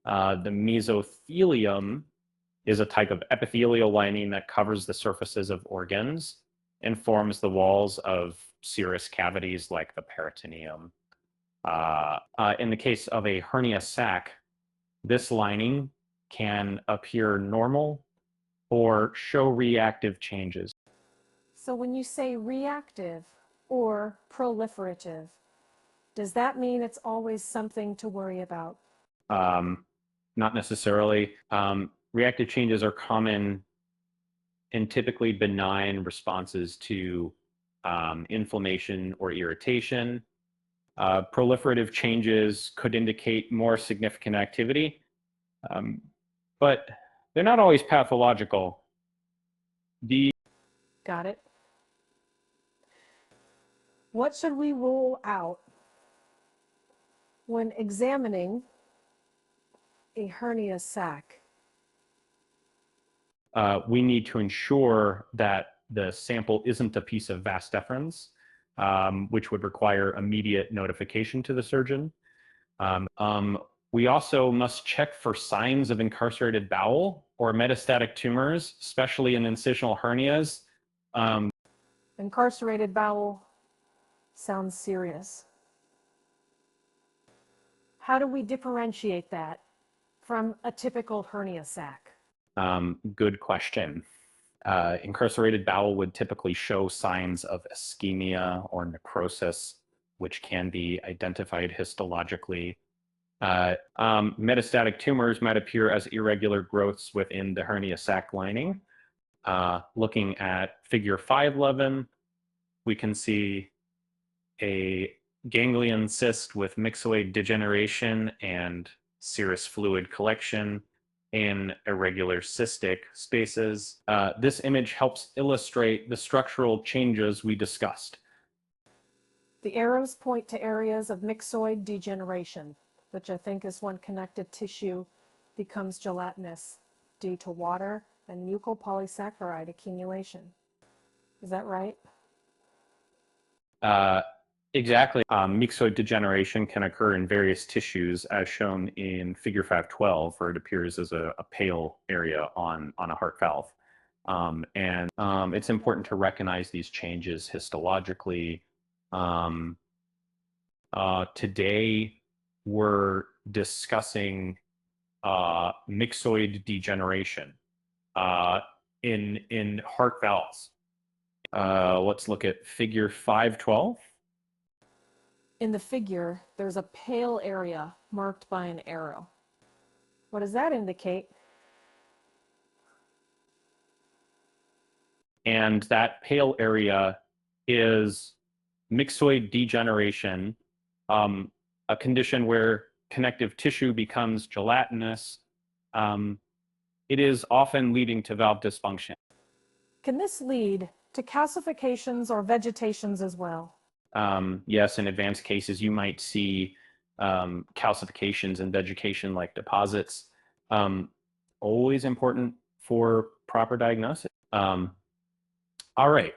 mesothelium is a type of epithelial lining that covers the surfaces of organs and forms the walls of serous cavities like the peritoneum. In the case of a hernia sac, this lining can appear normal or show reactive changes. So when you say reactive or proliferative, does that mean it's always something to worry about? Not necessarily. Reactive changes are common and typically benign responses to inflammation or irritation. Proliferative changes could indicate more significant activity, but they're not always pathological. Got it. What should we rule out when examining a hernia sac? we need to ensure that the sample isn't a piece of vas deferens, which would require immediate notification to the surgeon. We also must check for signs of incarcerated bowel or metastatic tumors, especially in incisional hernias. Incarcerated bowel sounds serious. How do we differentiate that from a typical hernia sac? Good question. Incarcerated bowel would typically show signs of ischemia or necrosis, which can be identified histologically. Metastatic tumors might appear as irregular growths within the hernia sac lining. Looking at figure 511, we can see a ganglion cyst with myxoid degeneration and serous fluid collection in irregular cystic spaces. This image helps illustrate the structural changes we discussed. The arrows point to areas of myxoid degeneration, which I think is when connective tissue becomes gelatinous due to water and mucopolysaccharide accumulation. Is that right? Exactly. Myxoid degeneration can occur in various tissues, as shown in figure 512, where it appears as a pale area on a heart valve. It's important to recognize these changes histologically. Today, we're discussing myxoid degeneration in heart valves. Let's look at figure 512. In the figure, there's a pale area marked by an arrow. What does that indicate? And that pale area is myxoid degeneration, a condition where connective tissue becomes gelatinous. It is often leading to valve dysfunction. Can this lead to calcifications or vegetations as well? Yes, in advanced cases, you might see calcifications and vegetation-like deposits. Always important for proper diagnosis. All right,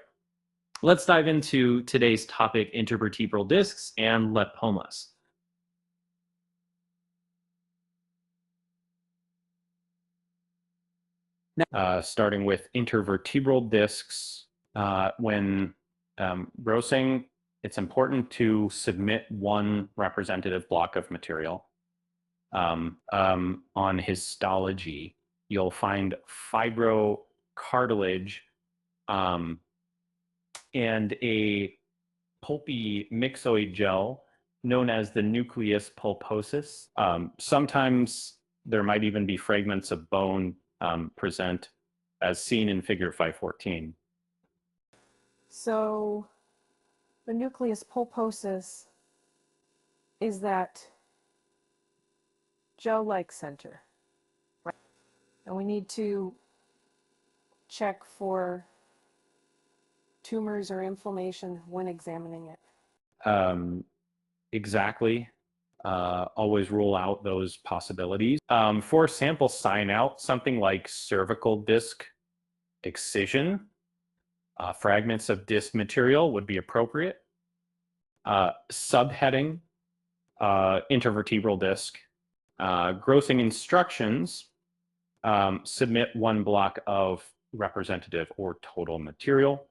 let's dive into today's topic, intervertebral discs and lipomas. Starting with intervertebral discs, when grossing, it's important to submit one representative block of material. On histology, you'll find fibrocartilage and a pulpy myxoid gel known as the nucleus pulposus. Sometimes there might even be fragments of bone present, as seen in figure 514. So the nucleus pulposus is that gel-like center, right? And we need to check for tumors or inflammation when examining it. Exactly. Always rule out those possibilities. For sample sign out, something like cervical disc excision, fragments of disc material would be appropriate. Subheading, intervertebral disc. Grossing instructions, submit one block of representative or total material.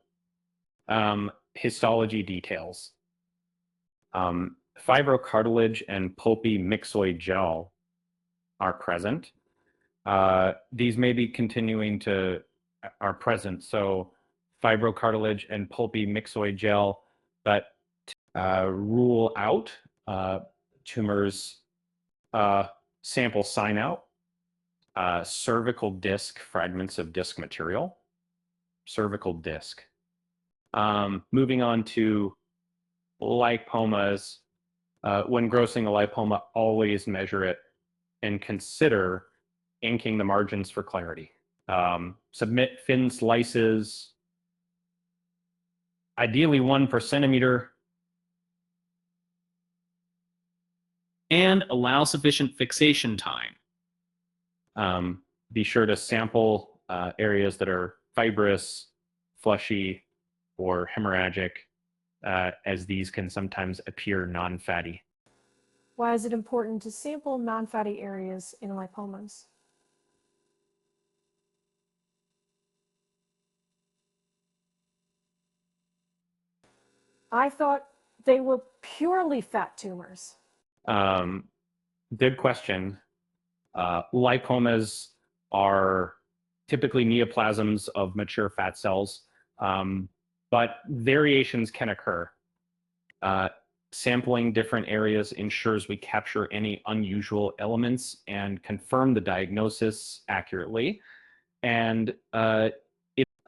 Histology details. Fibrocartilage and pulpy myxoid gel are present. These may be are present. So fibrocartilage and pulpy myxoid gel, but rule out tumors, sample sign out, cervical disc, fragments of disc material, cervical disc. Moving on to lipomas. When grossing a lipoma, always measure it and consider inking the margins for clarity. Submit thin slices, ideally 1 per centimeter, and allow sufficient fixation time. Be sure to sample areas that are fibrous, fleshy, or hemorrhagic, as these can sometimes appear non-fatty. Why is it important to sample non-fatty areas in lipomas? I thought they were purely fat tumors. Good question. Lipomas are typically neoplasms of mature fat cells, but variations can occur. Sampling different areas ensures we capture any unusual elements and confirm the diagnosis accurately. And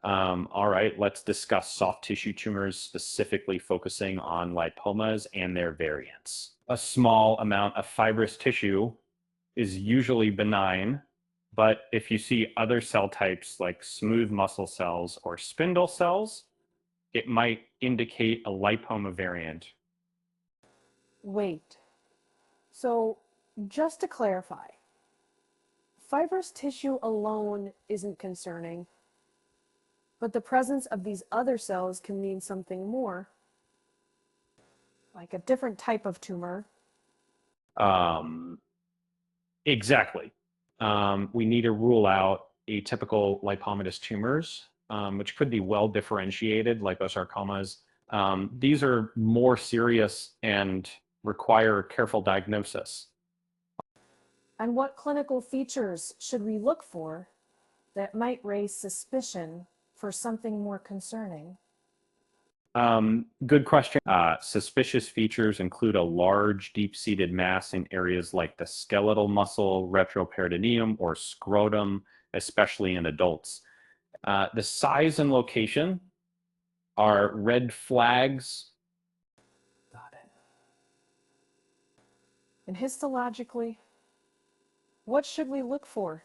all right, let's discuss soft tissue tumors, specifically focusing on lipomas and their variants. A small amount of fibrous tissue is usually benign, but if you see other cell types like smooth muscle cells or spindle cells, it might indicate a lipoma variant. Wait. So, just to clarify, fibrous tissue alone isn't concerning, but the presence of these other cells can mean something more, like a different type of tumor. Exactly. We need to rule out atypical lipomatous tumors, which could be well differentiated liposarcomas. These are more serious and require careful diagnosis. And what clinical features should we look for that might raise suspicion for something more concerning? Good question. Suspicious features include a large, deep-seated mass in areas like the skeletal muscle, retroperitoneum, or scrotum, especially in adults. The size and location are red flags. Got it. And histologically, what should we look for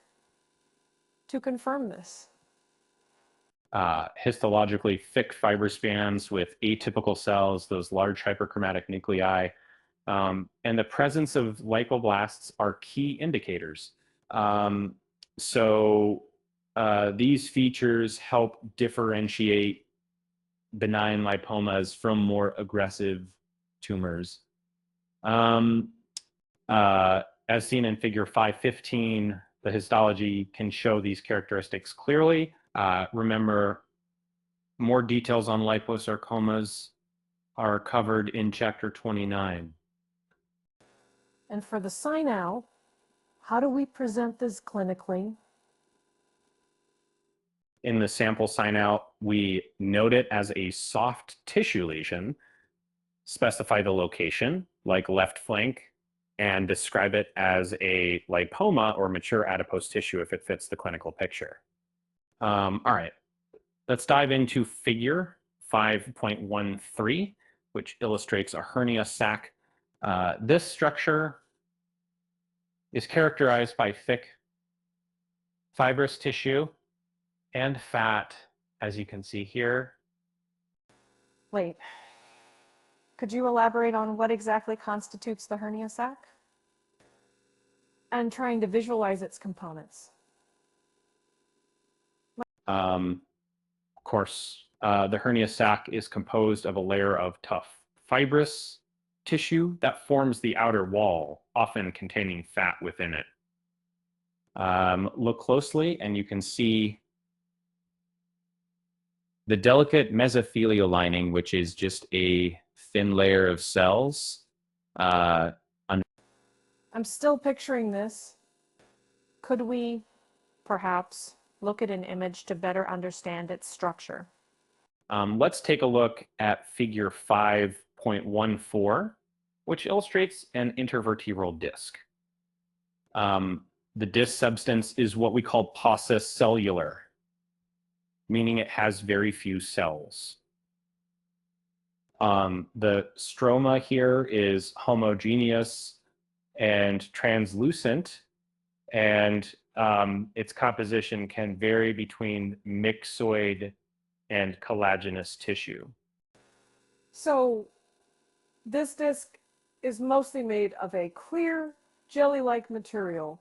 to confirm this? Histologically thick fibrous bands with atypical cells, those large hyperchromatic nuclei, and the presence of lipoblasts are key indicators. So these features help differentiate benign lipomas from more aggressive tumors. As seen in figure 515, the histology can show these characteristics clearly. Remember, more details on liposarcomas are covered in chapter 29. And for the sign out, how do we present this clinically? In the sample sign out, we note it as a soft tissue lesion, specify the location, like left flank, and describe it as a lipoma or mature adipose tissue if it fits the clinical picture. All right, let's dive into figure 5.13, which illustrates a hernia sac. This structure is characterized by thick fibrous tissue and fat, as you can see here. Wait, could you elaborate on what exactly constitutes the hernia sac? And trying to visualize its components. Of course, the hernia sac is composed of a layer of tough fibrous tissue that forms the outer wall, often containing fat within it. Look closely and you can see the delicate mesothelial lining, which is just a thin layer of cells. I'm still picturing this. Could we, perhaps, look at an image to better understand its structure? Let's take a look at figure 5.14, which illustrates an intervertebral disc. The disc substance is what we call cellular, meaning it has very few cells. The stroma here is homogeneous and translucent, and its composition can vary between myxoid and collagenous tissue. So, this disc is mostly made of a clear, jelly-like material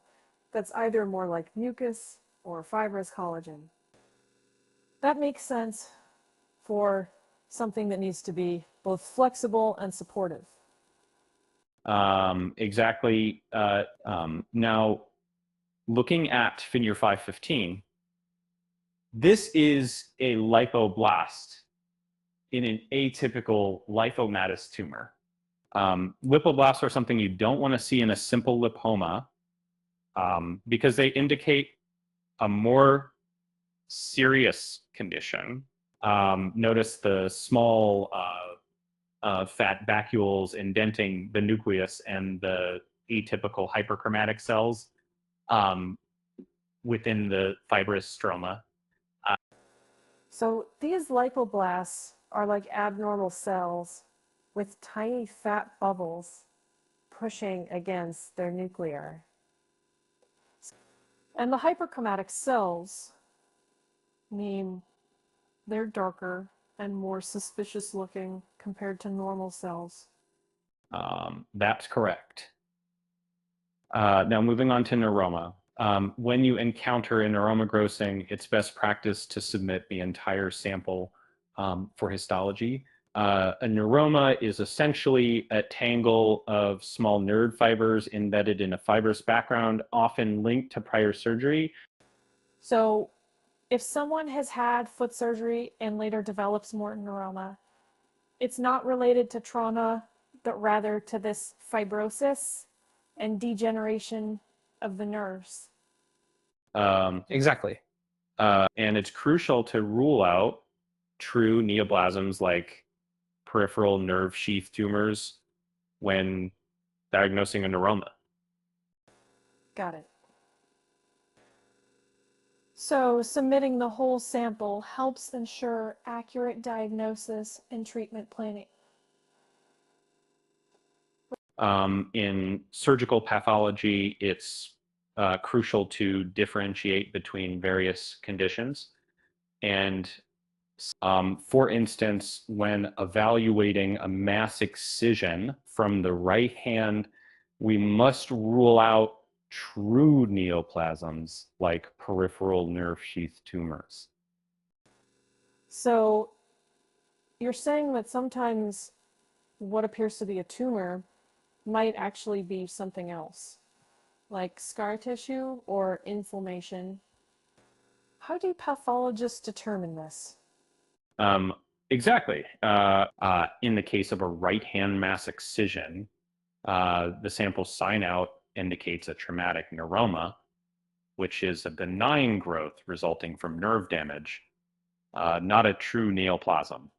that's either more like mucus or fibrous collagen. That makes sense for something that needs to be both flexible and supportive. Exactly. Now, looking at figure 515, this is a lipoblast in an atypical lipomatous tumor. Lipoblasts are something you don't want to see in a simple lipoma because they indicate a more serious condition. Notice the small fat vacuoles indenting the nucleus and the atypical hyperchromatic cells within the fibrous stroma. So these lipoblasts are like abnormal cells with tiny fat bubbles pushing against their nuclei. And the hyperchromatic cells mean they're darker and more suspicious looking compared to normal cells. That's correct. Now moving on to neuroma. When you encounter a neuroma grossing, it's best practice to submit the entire sample for histology. A neuroma is essentially a tangle of small nerve fibers embedded in a fibrous background, often linked to prior surgery. So if someone has had foot surgery and later develops more neuroma, it's not related to trauma, but rather to this fibrosis and degeneration of the nerves. Exactly. And it's crucial to rule out true neoplasms like peripheral nerve sheath tumors when diagnosing a neuroma. Got it. So submitting the whole sample helps ensure accurate diagnosis and treatment planning. In surgical pathology, it's crucial to differentiate between various conditions. And for instance, when evaluating a mass excision from the right hand, we must rule out true neoplasms like peripheral nerve sheath tumors. So you're saying that sometimes what appears to be a tumor might actually be something else, like scar tissue or inflammation. How do pathologists determine this? Um, exactly. In the case of a right hand mass excision, the sample sign out indicates a traumatic neuroma, which is a benign growth resulting from nerve damage, not a true neoplasm.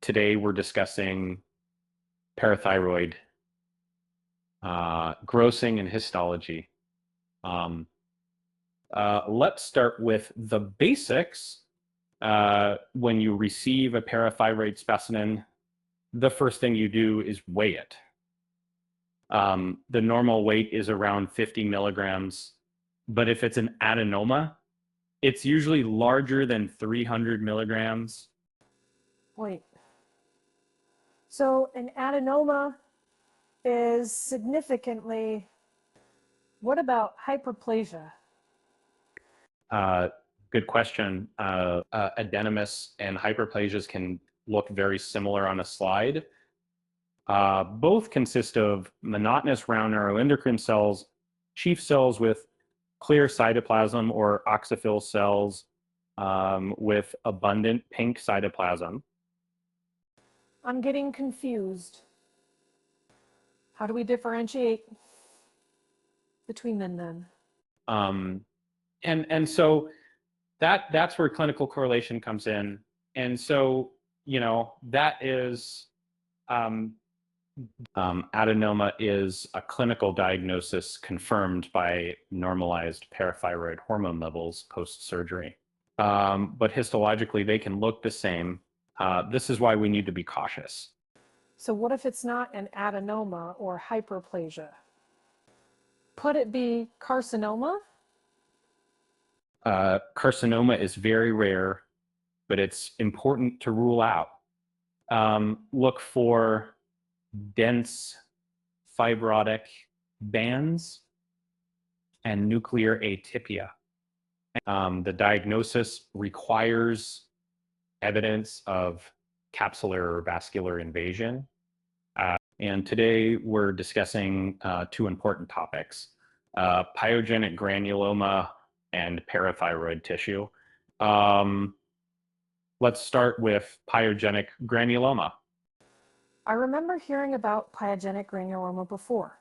Today, we're discussing parathyroid grossing and histology. Let's start with the basics. When you receive a parathyroid specimen, the first thing you do is weigh it. The normal weight is around 50 milligrams, but if it's an adenoma, it's usually larger than 300 milligrams. Wait. So an adenoma is significantly. What about hyperplasia? Good question. Adenomas and hyperplasias can look very similar on a slide. Both consist of monotonous round neuroendocrine cells, chief cells with clear cytoplasm, or oxyphil cells with abundant pink cytoplasm. I'm getting confused. How do we differentiate between them then? And so that's where clinical correlation comes in. And so, that is adenoma is a clinical diagnosis confirmed by normalized parathyroid hormone levels post-surgery. But histologically, they can look the same. This is why we need to be cautious. So what if it's not an adenoma or hyperplasia? Could it be carcinoma? Carcinoma is very rare, but it's important to rule out. Look for dense fibrotic bands. and nuclear atypia. The diagnosis requires evidence of capsular or vascular invasion. And today we're discussing two important topics, pyogenic granuloma and parathyroid tissue. Let's start with pyogenic granuloma. I remember hearing about pyogenic granuloma before.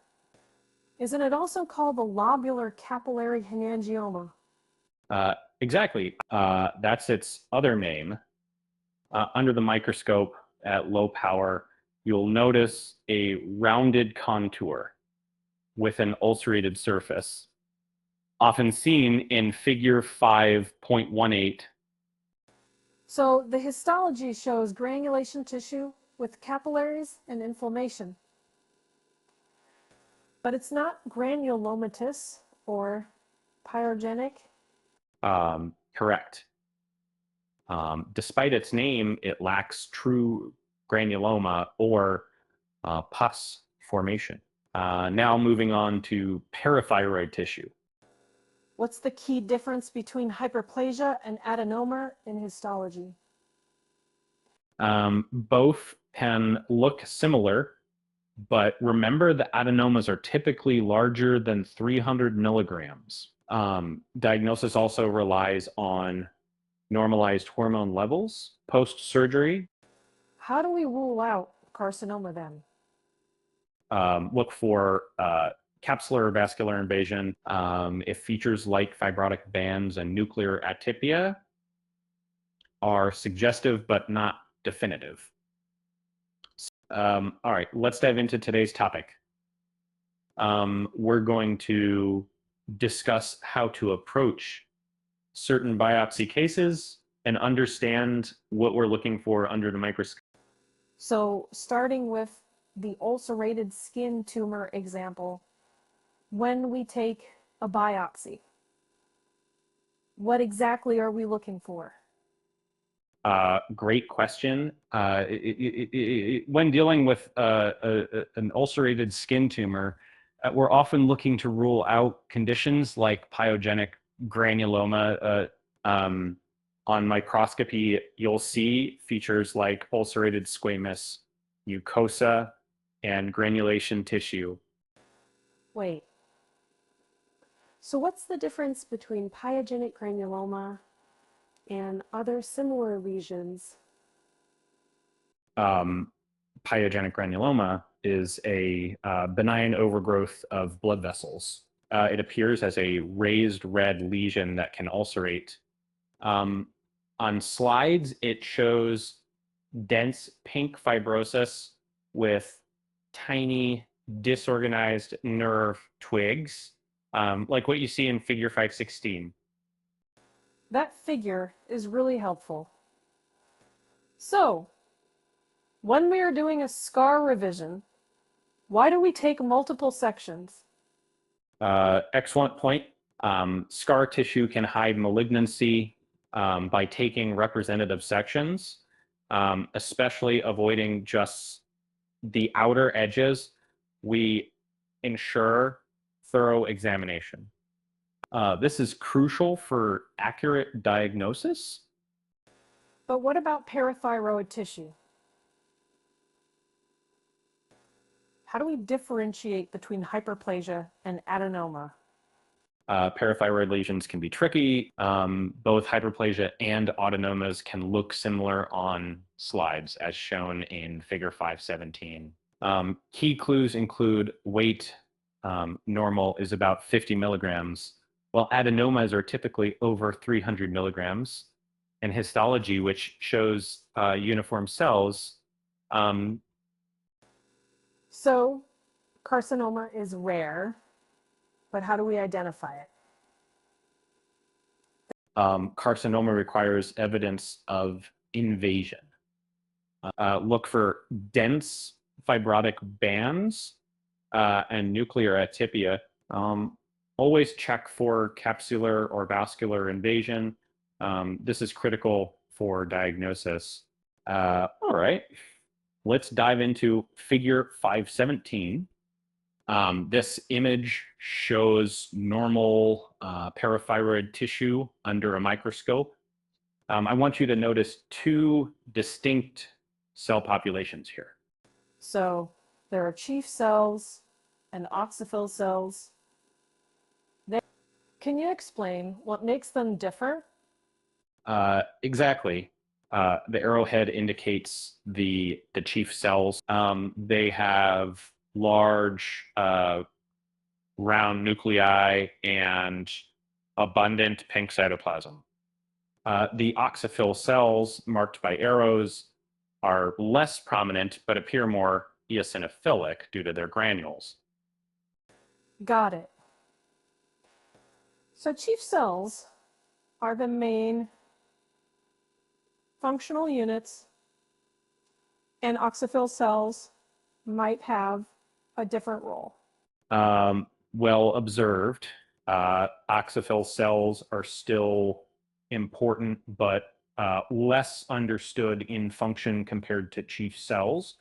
Isn't it also called the lobular capillary hemangioma? Exactly. That's its other name. Under the microscope at low power, you'll notice a rounded contour with an ulcerated surface, often seen in figure 5.18. So the histology shows granulation tissue with capillaries and inflammation. But it's not granulomatous or pyogenic. Correct. Despite its name, it lacks true granuloma or pus formation. Now moving on to parathyroid tissue. What's the key difference between hyperplasia and adenoma in histology? Both can look similar, but remember the adenomas are typically larger than 300 milligrams. Diagnosis also relies on normalized hormone levels post-surgery. How do we rule out carcinoma then? Look for capsular vascular invasion. If features like fibrotic bands and nuclear atypia are suggestive but not definitive. All right, let's dive into today's topic. We're going to discuss how to approach certain biopsy cases and understand what we're looking for under the microscope. So starting with the ulcerated skin tumor example, when we take a biopsy, what exactly are we looking for? Great question. When dealing with an ulcerated skin tumor, we're often looking to rule out conditions like pyogenic granuloma. On microscopy, you'll see features like ulcerated squamous mucosa and granulation tissue. Wait. So what's the difference between pyogenic granuloma and other similar lesions? Pyogenic granuloma is a benign overgrowth of blood vessels. It appears as a raised red lesion that can ulcerate. On slides, it shows dense pink fibrosis with tiny disorganized nerve twigs, like what you see in figure 516. That figure is really helpful. So, when we are doing a scar revision, why do we take multiple sections? Excellent point. Scar tissue can hide malignancy by taking representative sections, especially avoiding just the outer edges. We ensure thorough examination. This is crucial for accurate diagnosis. But what about parathyroid tissue? How do we differentiate between hyperplasia and adenoma? Parathyroid lesions can be tricky. Both hyperplasia and adenomas can look similar on slides, as shown in figure 517. Key clues include weight. Normal is about 50 milligrams, while adenomas are typically over 300 milligrams. And histology, which shows uniform cells. So, carcinoma is rare, but how do we identify it? Carcinoma requires evidence of invasion. Look for dense fibrotic bands and nuclear atypia. Always check for capsular or vascular invasion. This is critical for diagnosis. All right, let's dive into figure 517. This image shows normal parathyroid tissue under a microscope. I want you to notice two distinct cell populations here. So there are chief cells and oxyphil cells. Can you explain what makes them differ? Exactly. The arrowhead indicates the chief cells. They have large round nuclei and abundant pink cytoplasm. The oxyphil cells marked by arrows are less prominent but appear more eosinophilic due to their granules. Got it. So chief cells are the main functional units, and oxyphil cells might have a different role. Well observed. Oxyphil cells are still important, but less understood in function compared to chief cells.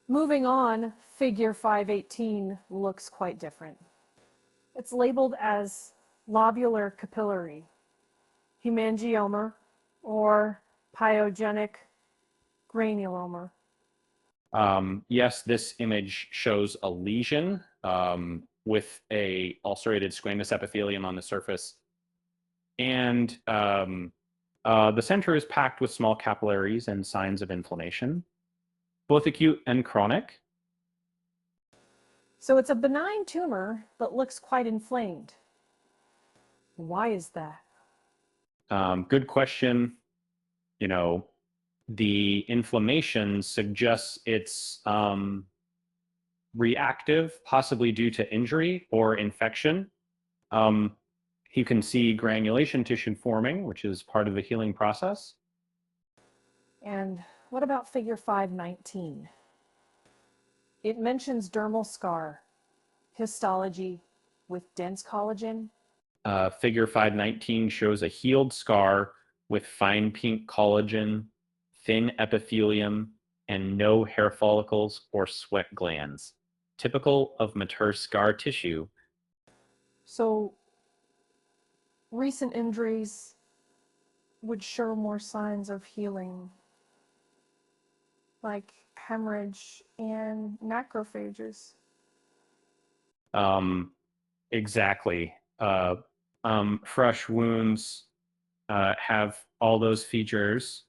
Moving on, figure 518 looks quite different. It's labeled as lobular capillary, hemangioma, or pyogenic granuloma. Yes, this image shows a lesion with a ulcerated squamous epithelium on the surface. And the center is packed with small capillaries and signs of inflammation, both acute and chronic. So it's a benign tumor, but looks quite inflamed. Why is that? Good question. You know, the inflammation suggests it's reactive, possibly due to injury or infection. You can see granulation tissue forming, which is part of the healing process. And what about figure 519? It mentions dermal scar, histology with dense collagen. Figure 519 shows a healed scar with fine pink collagen, thin epithelium, and no hair follicles or sweat glands, typical of mature scar tissue. So recent injuries would show more signs of healing, like hemorrhage and macrophages. Exactly. Fresh wounds have all those features: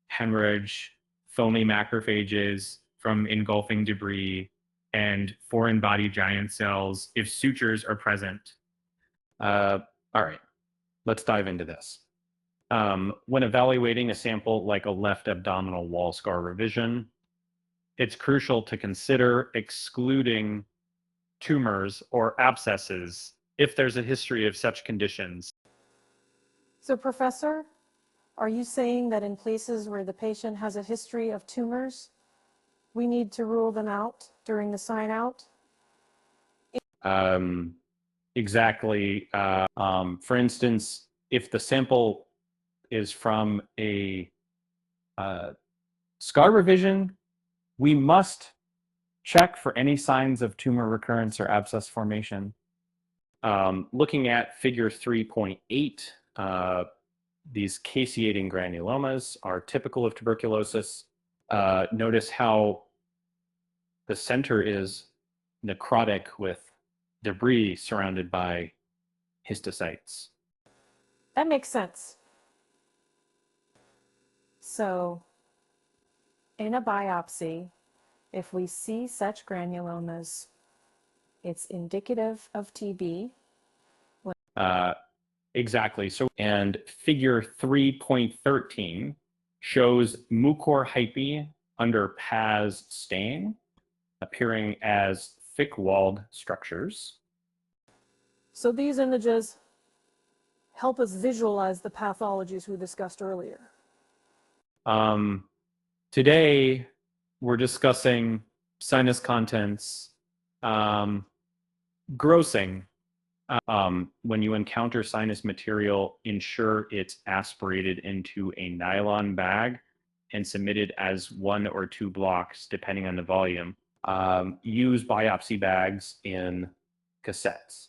hemorrhage, foamy macrophages from engulfing debris, and foreign body giant cells if sutures are present. All right, let's dive into this. When evaluating a sample like a left abdominal wall scar revision, it's crucial to consider excluding tumors or abscesses if there's a history of such conditions. So, Professor, are you saying that in places where the patient has a history of tumors, we need to rule them out during the sign out? Exactly. For instance, if the sample is from a scar revision, we must check for any signs of tumor recurrence or abscess formation. Looking at figure 3.8, these caseating granulomas are typical of tuberculosis. Notice how the center is necrotic with debris surrounded by histocytes. That makes sense. So, in a biopsy, if we see such granulomas, it's indicative of TB. Exactly. So, and figure 3.13 shows mucor hyphae under PAS stain appearing as thick-walled structures. So these images help us visualize the pathologies we discussed earlier. Today, we're discussing sinus contents, grossing. When you encounter sinus material, ensure it's aspirated into a nylon bag and submitted as 1 or 2 blocks, depending on the volume. use biopsy bags in cassettes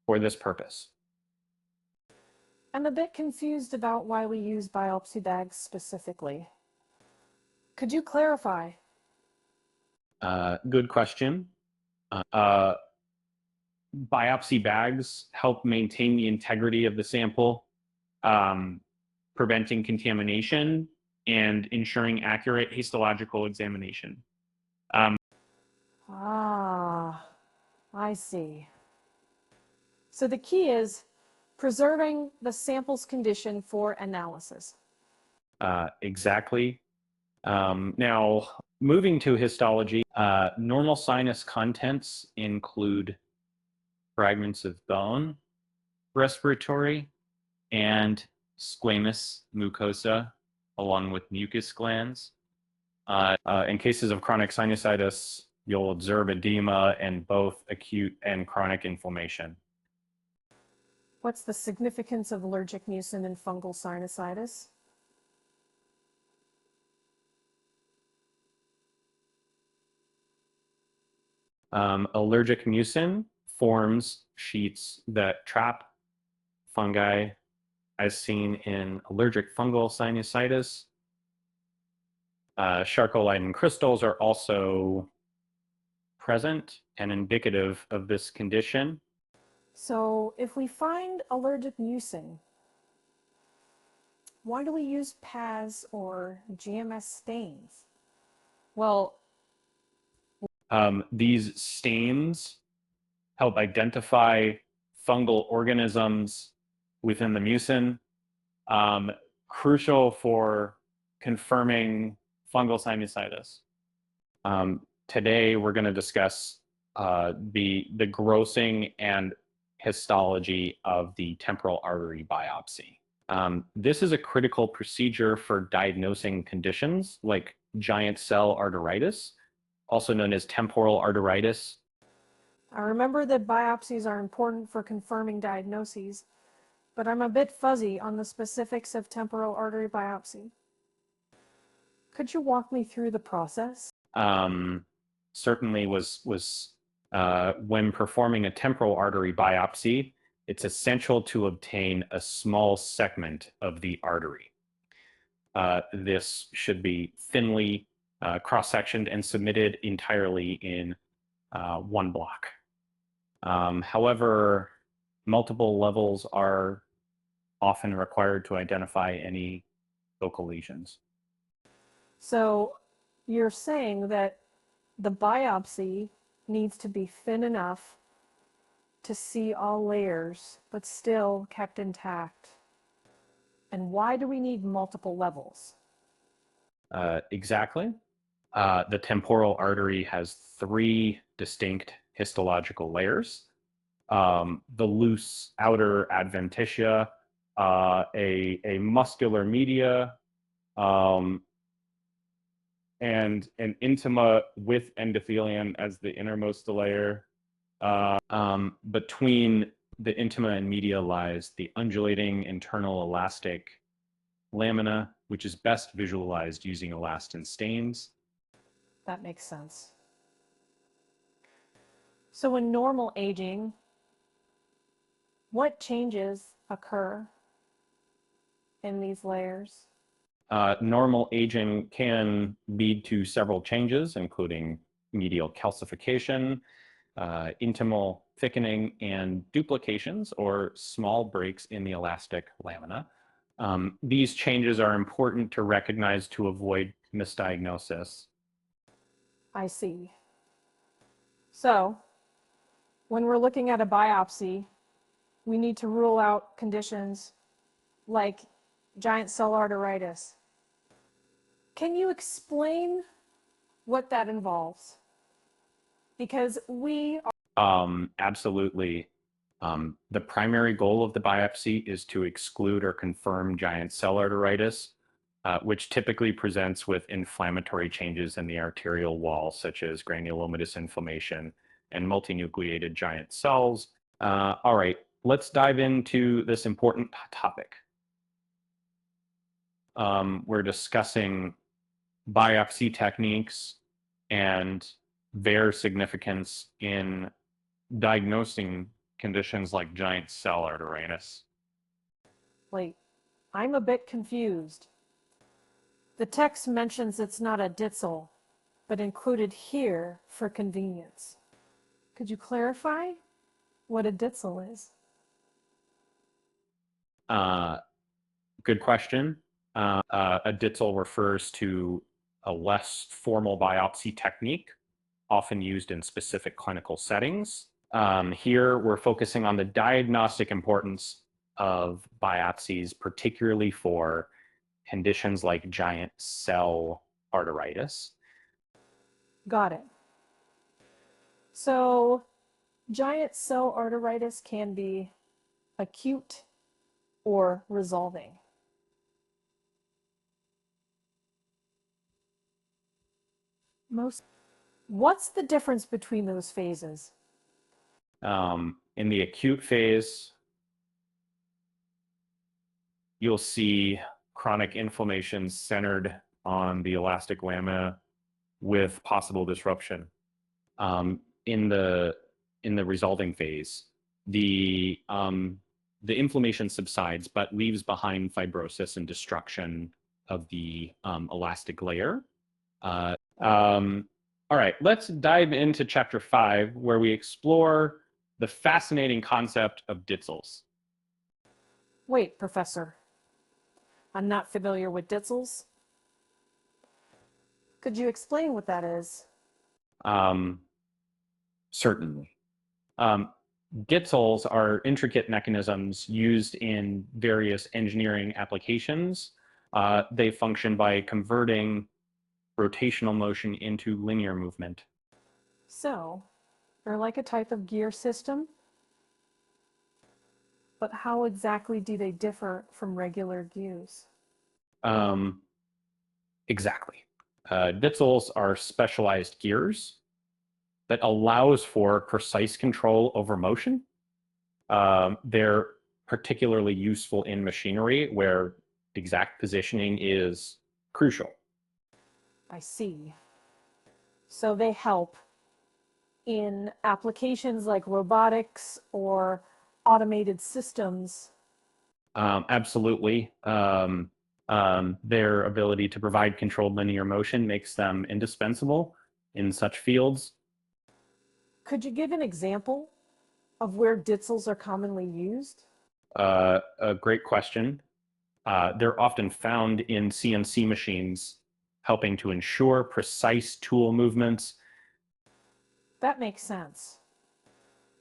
for this purpose. I'm a bit confused about why we use biopsy bags specifically. Could you clarify? Good question. Uh, Biopsy bags help maintain the integrity of the sample, preventing contamination and ensuring accurate histological examination. Ah, I see. So the key is preserving the sample's condition for analysis. Exactly. Now, moving to histology, normal sinus contents include fragments of bone, respiratory, and squamous mucosa, along with mucus glands. In cases of chronic sinusitis, you'll observe edema and both acute and chronic inflammation. What's the significance of allergic mucin in fungal sinusitis? Allergic mucin forms sheets that trap fungi, as seen in allergic fungal sinusitis. Charcot-Leyden crystals are also present and indicative of this condition. So if we find allergic mucin, why do we use PAS or GMS stains? Well, These stains help identify fungal organisms within the mucin, crucial for confirming fungal sinusitis. Today, we're going to discuss the grossing and histology of the temporal artery biopsy. This is a critical procedure for diagnosing conditions like giant cell arteritis, also known as temporal arteritis. I remember that biopsies are important for confirming diagnoses, but I'm a bit fuzzy on the specifics of temporal artery biopsy. Could you walk me through the process? Certainly was when performing a temporal artery biopsy, it's essential to obtain a small segment of the artery. This should be thinly cross-sectioned and submitted entirely in one block. However, multiple levels are often required to identify any focal lesions. So you're saying that the biopsy needs to be thin enough to see all layers, but still kept intact. And why do we need multiple levels? Exactly. The temporal artery has three distinct histological layers. The loose outer adventitia, a muscular media, and an intima with endothelium as the innermost layer. Between the intima and media lies the undulating internal elastic lamina, which is best visualized using elastin stains. That makes sense. So in normal aging, what changes occur in these layers? Normal aging can lead to several changes, including medial calcification, intimal thickening, and duplications, or small breaks in the elastic lamina. These changes are important to recognize to avoid misdiagnosis. I see. So when we're looking at a biopsy, we need to rule out conditions like giant cell arteritis. Can you explain what that involves? Because we are Absolutely. The primary goal of the biopsy is to exclude or confirm giant cell arteritis, which typically presents with inflammatory changes in the arterial wall, such as granulomatous inflammation and multinucleated giant cells. All right, let's dive into this important topic. We're discussing biopsy techniques, and their significance in diagnosing conditions like giant cell arteritis. Wait, I'm a bit confused. The text mentions it's not a Ditzel, but included here for convenience. Could you clarify what a Ditzel is? Good question. A Ditzel refers to a less formal biopsy technique, often used in specific clinical settings. Here, we're focusing on the diagnostic importance of biopsies, particularly for conditions like giant cell arteritis. Got it. So, giant cell arteritis can be acute or resolving. What's the difference between those phases? In the acute phase, you'll see chronic inflammation centered on the elastic lamina with possible disruption. In the resolving phase, the inflammation subsides but leaves behind fibrosis and destruction of the elastic layer. All right, let's dive into chapter 5, where we explore the fascinating concept of Ditzels. Wait, Professor. I'm not familiar with Ditzels. Could you explain what that is? Certainly. Ditzels are intricate mechanisms used in various engineering applications. They function by converting rotational motion into linear movement. So, they're like a type of gear system? But how exactly do they differ from regular gears? Exactly. Ditzels are specialized gears that allows for precise control over motion. They're particularly useful in machinery where exact positioning is crucial. I see. So they help in applications like robotics or automated systems. Absolutely. Their ability to provide controlled linear motion makes them indispensable in such fields. Could you give an example of where Ditzels are commonly used? A great question. They're often found in CNC machines, helping to ensure precise tool movements. That makes sense.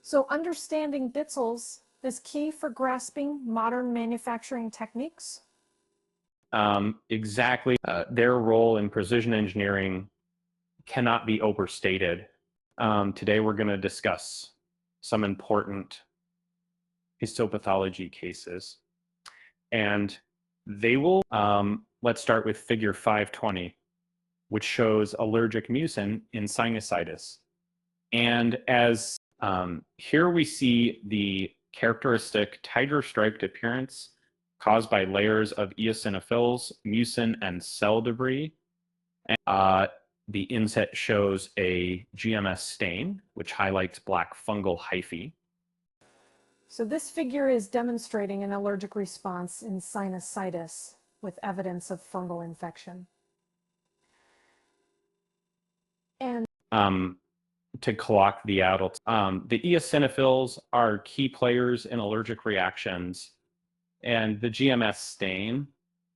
So understanding Ditzels is key for grasping modern manufacturing techniques? Exactly. Their role in precision engineering cannot be overstated. Today, we're going to discuss some important histopathology cases. And they will, let's start with figure 520, which shows allergic mucin in sinusitis. And as here we see the characteristic tighter striped appearance caused by layers of eosinophils, mucin, and cell debris. The inset shows a GMS stain, which highlights black fungal hyphae. So this figure is demonstrating an allergic response in sinusitis with evidence of fungal infection. And To clock the adults, the eosinophils are key players in allergic reactions, and the GMS stain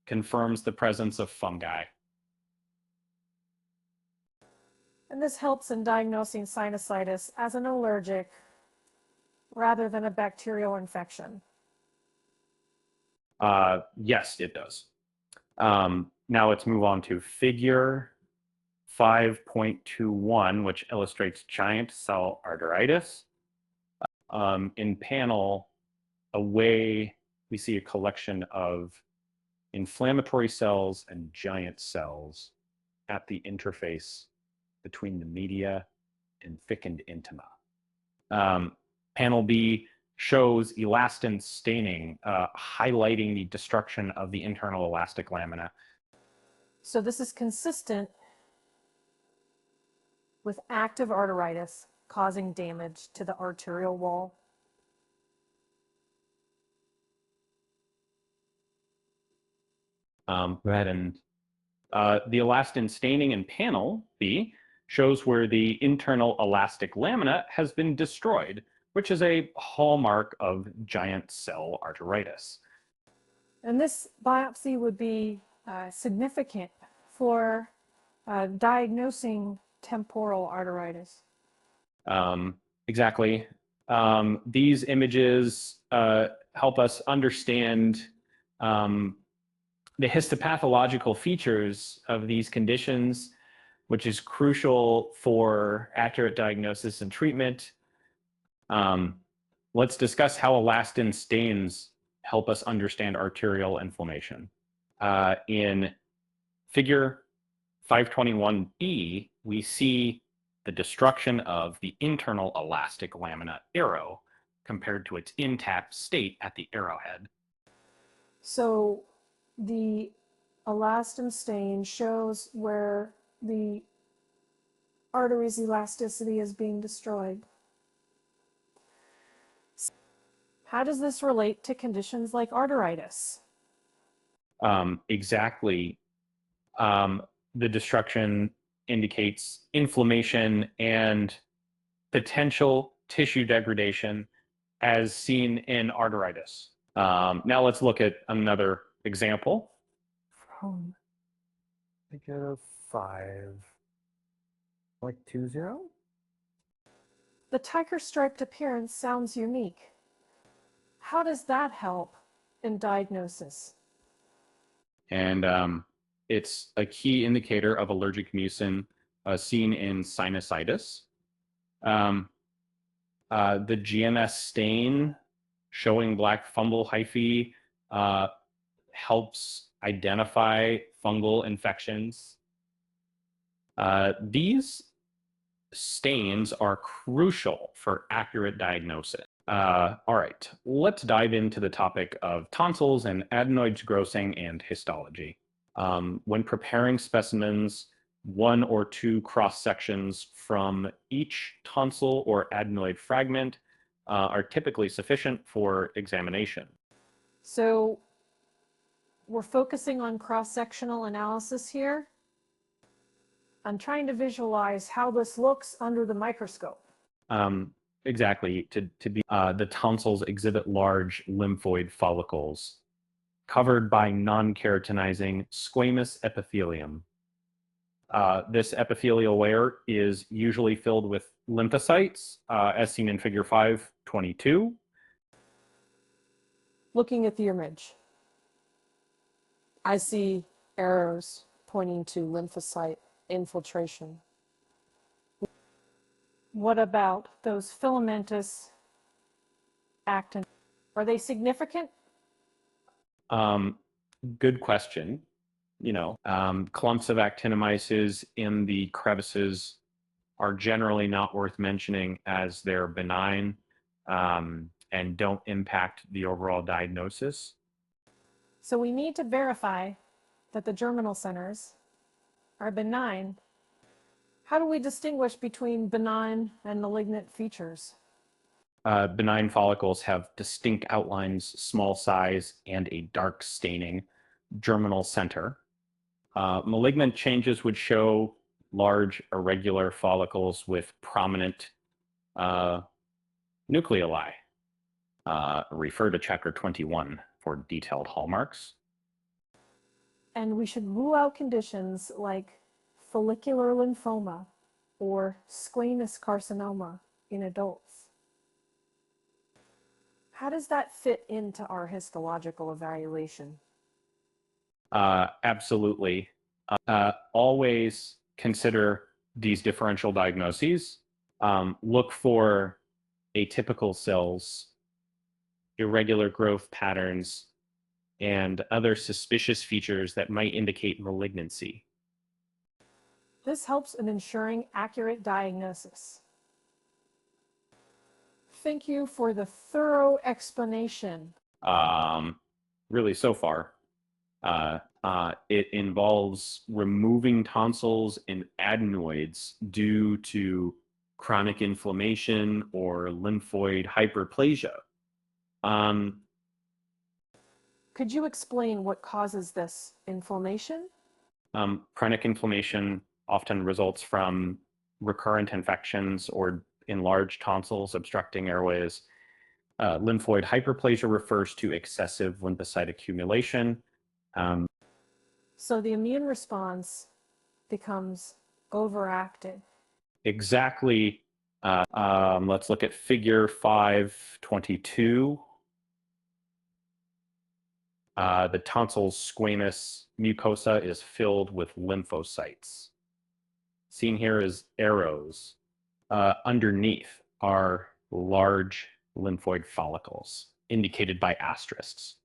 confirms the presence of fungi. this helps in diagnosing sinusitis as an allergic rather than a bacterial infection. Yes, it does. Now let's move on to figure 5.21, which illustrates giant cell arteritis. In panel away, we see a collection of inflammatory cells and giant cells at the interface between the media and thickened intima. Panel B shows elastin staining, highlighting the destruction of the internal elastic lamina. So this is consistent with active arteritis causing damage to the arterial wall? Go ahead and the elastin staining in panel B shows where the internal elastic lamina has been destroyed, which is a hallmark of giant cell arteritis. And this biopsy would be significant for diagnosing temporal arteritis. Exactly. These images help us understand the histopathological features of these conditions, which is crucial for accurate diagnosis and treatment. Let's discuss how elastin stains help us understand arterial inflammation. In figure 521b, we see the destruction of the internal elastic lamina arrow compared to its intact state at the arrowhead. So the elastin stain shows where the artery's elasticity is being destroyed. How does this relate to conditions like arteritis? Exactly. The destruction indicates inflammation and potential tissue degradation as seen in arteritis. Now let's look at another example. From figure 5.20. The tiger striped appearance sounds unique. How does that help in diagnosis? And it's a key indicator of allergic mucin seen in sinusitis. The GMS stain showing black fungal hyphae helps identify fungal infections. These stains are crucial for accurate diagnosis. All right, let's dive into the topic of tonsils and adenoids grossing and histology. When preparing specimens, one or two cross sections from each tonsil or adenoid fragment are typically sufficient for examination. So we're focusing on cross-sectional analysis here. I'm trying to visualize how this looks under the microscope. Exactly. The tonsils exhibit large lymphoid follicles covered by non-keratinizing squamous epithelium. This epithelial layer is usually filled with lymphocytes, as seen in figure 5.22. Looking at the image, I see arrows pointing to lymphocyte infiltration. What about those filamentous actin? Are they significant? Good question. Clumps of actinomyces in the crevices are generally not worth mentioning as they're benign and don't impact the overall diagnosis. So we need to verify that the germinal centers are benign. How do we distinguish between benign and malignant features? Benign follicles have distinct outlines, small size, and a dark staining germinal center. Malignant changes would show large irregular follicles with prominent nucleoli. Refer to chapter 21 for detailed hallmarks. And we should rule out conditions like follicular lymphoma or squamous carcinoma in adults. How does that fit into our histological evaluation? Absolutely. Always consider these differential diagnoses. Look for atypical cells, irregular growth patterns, and other suspicious features that might indicate malignancy. This helps in ensuring accurate diagnosis. Thank you for the thorough explanation. Really, so far. It involves removing tonsils and adenoids due to chronic inflammation or lymphoid hyperplasia. Um, Could you explain what causes this inflammation? Chronic inflammation often results from recurrent infections or enlarged tonsils obstructing airways. Lymphoid hyperplasia refers to excessive lymphocyte accumulation. Um, So the immune response becomes overactive. exactly. Let's look at figure 522. The tonsil's squamous mucosa is filled with lymphocytes. Seen here is arrows. Underneath are large lymphoid follicles, indicated by asterisks.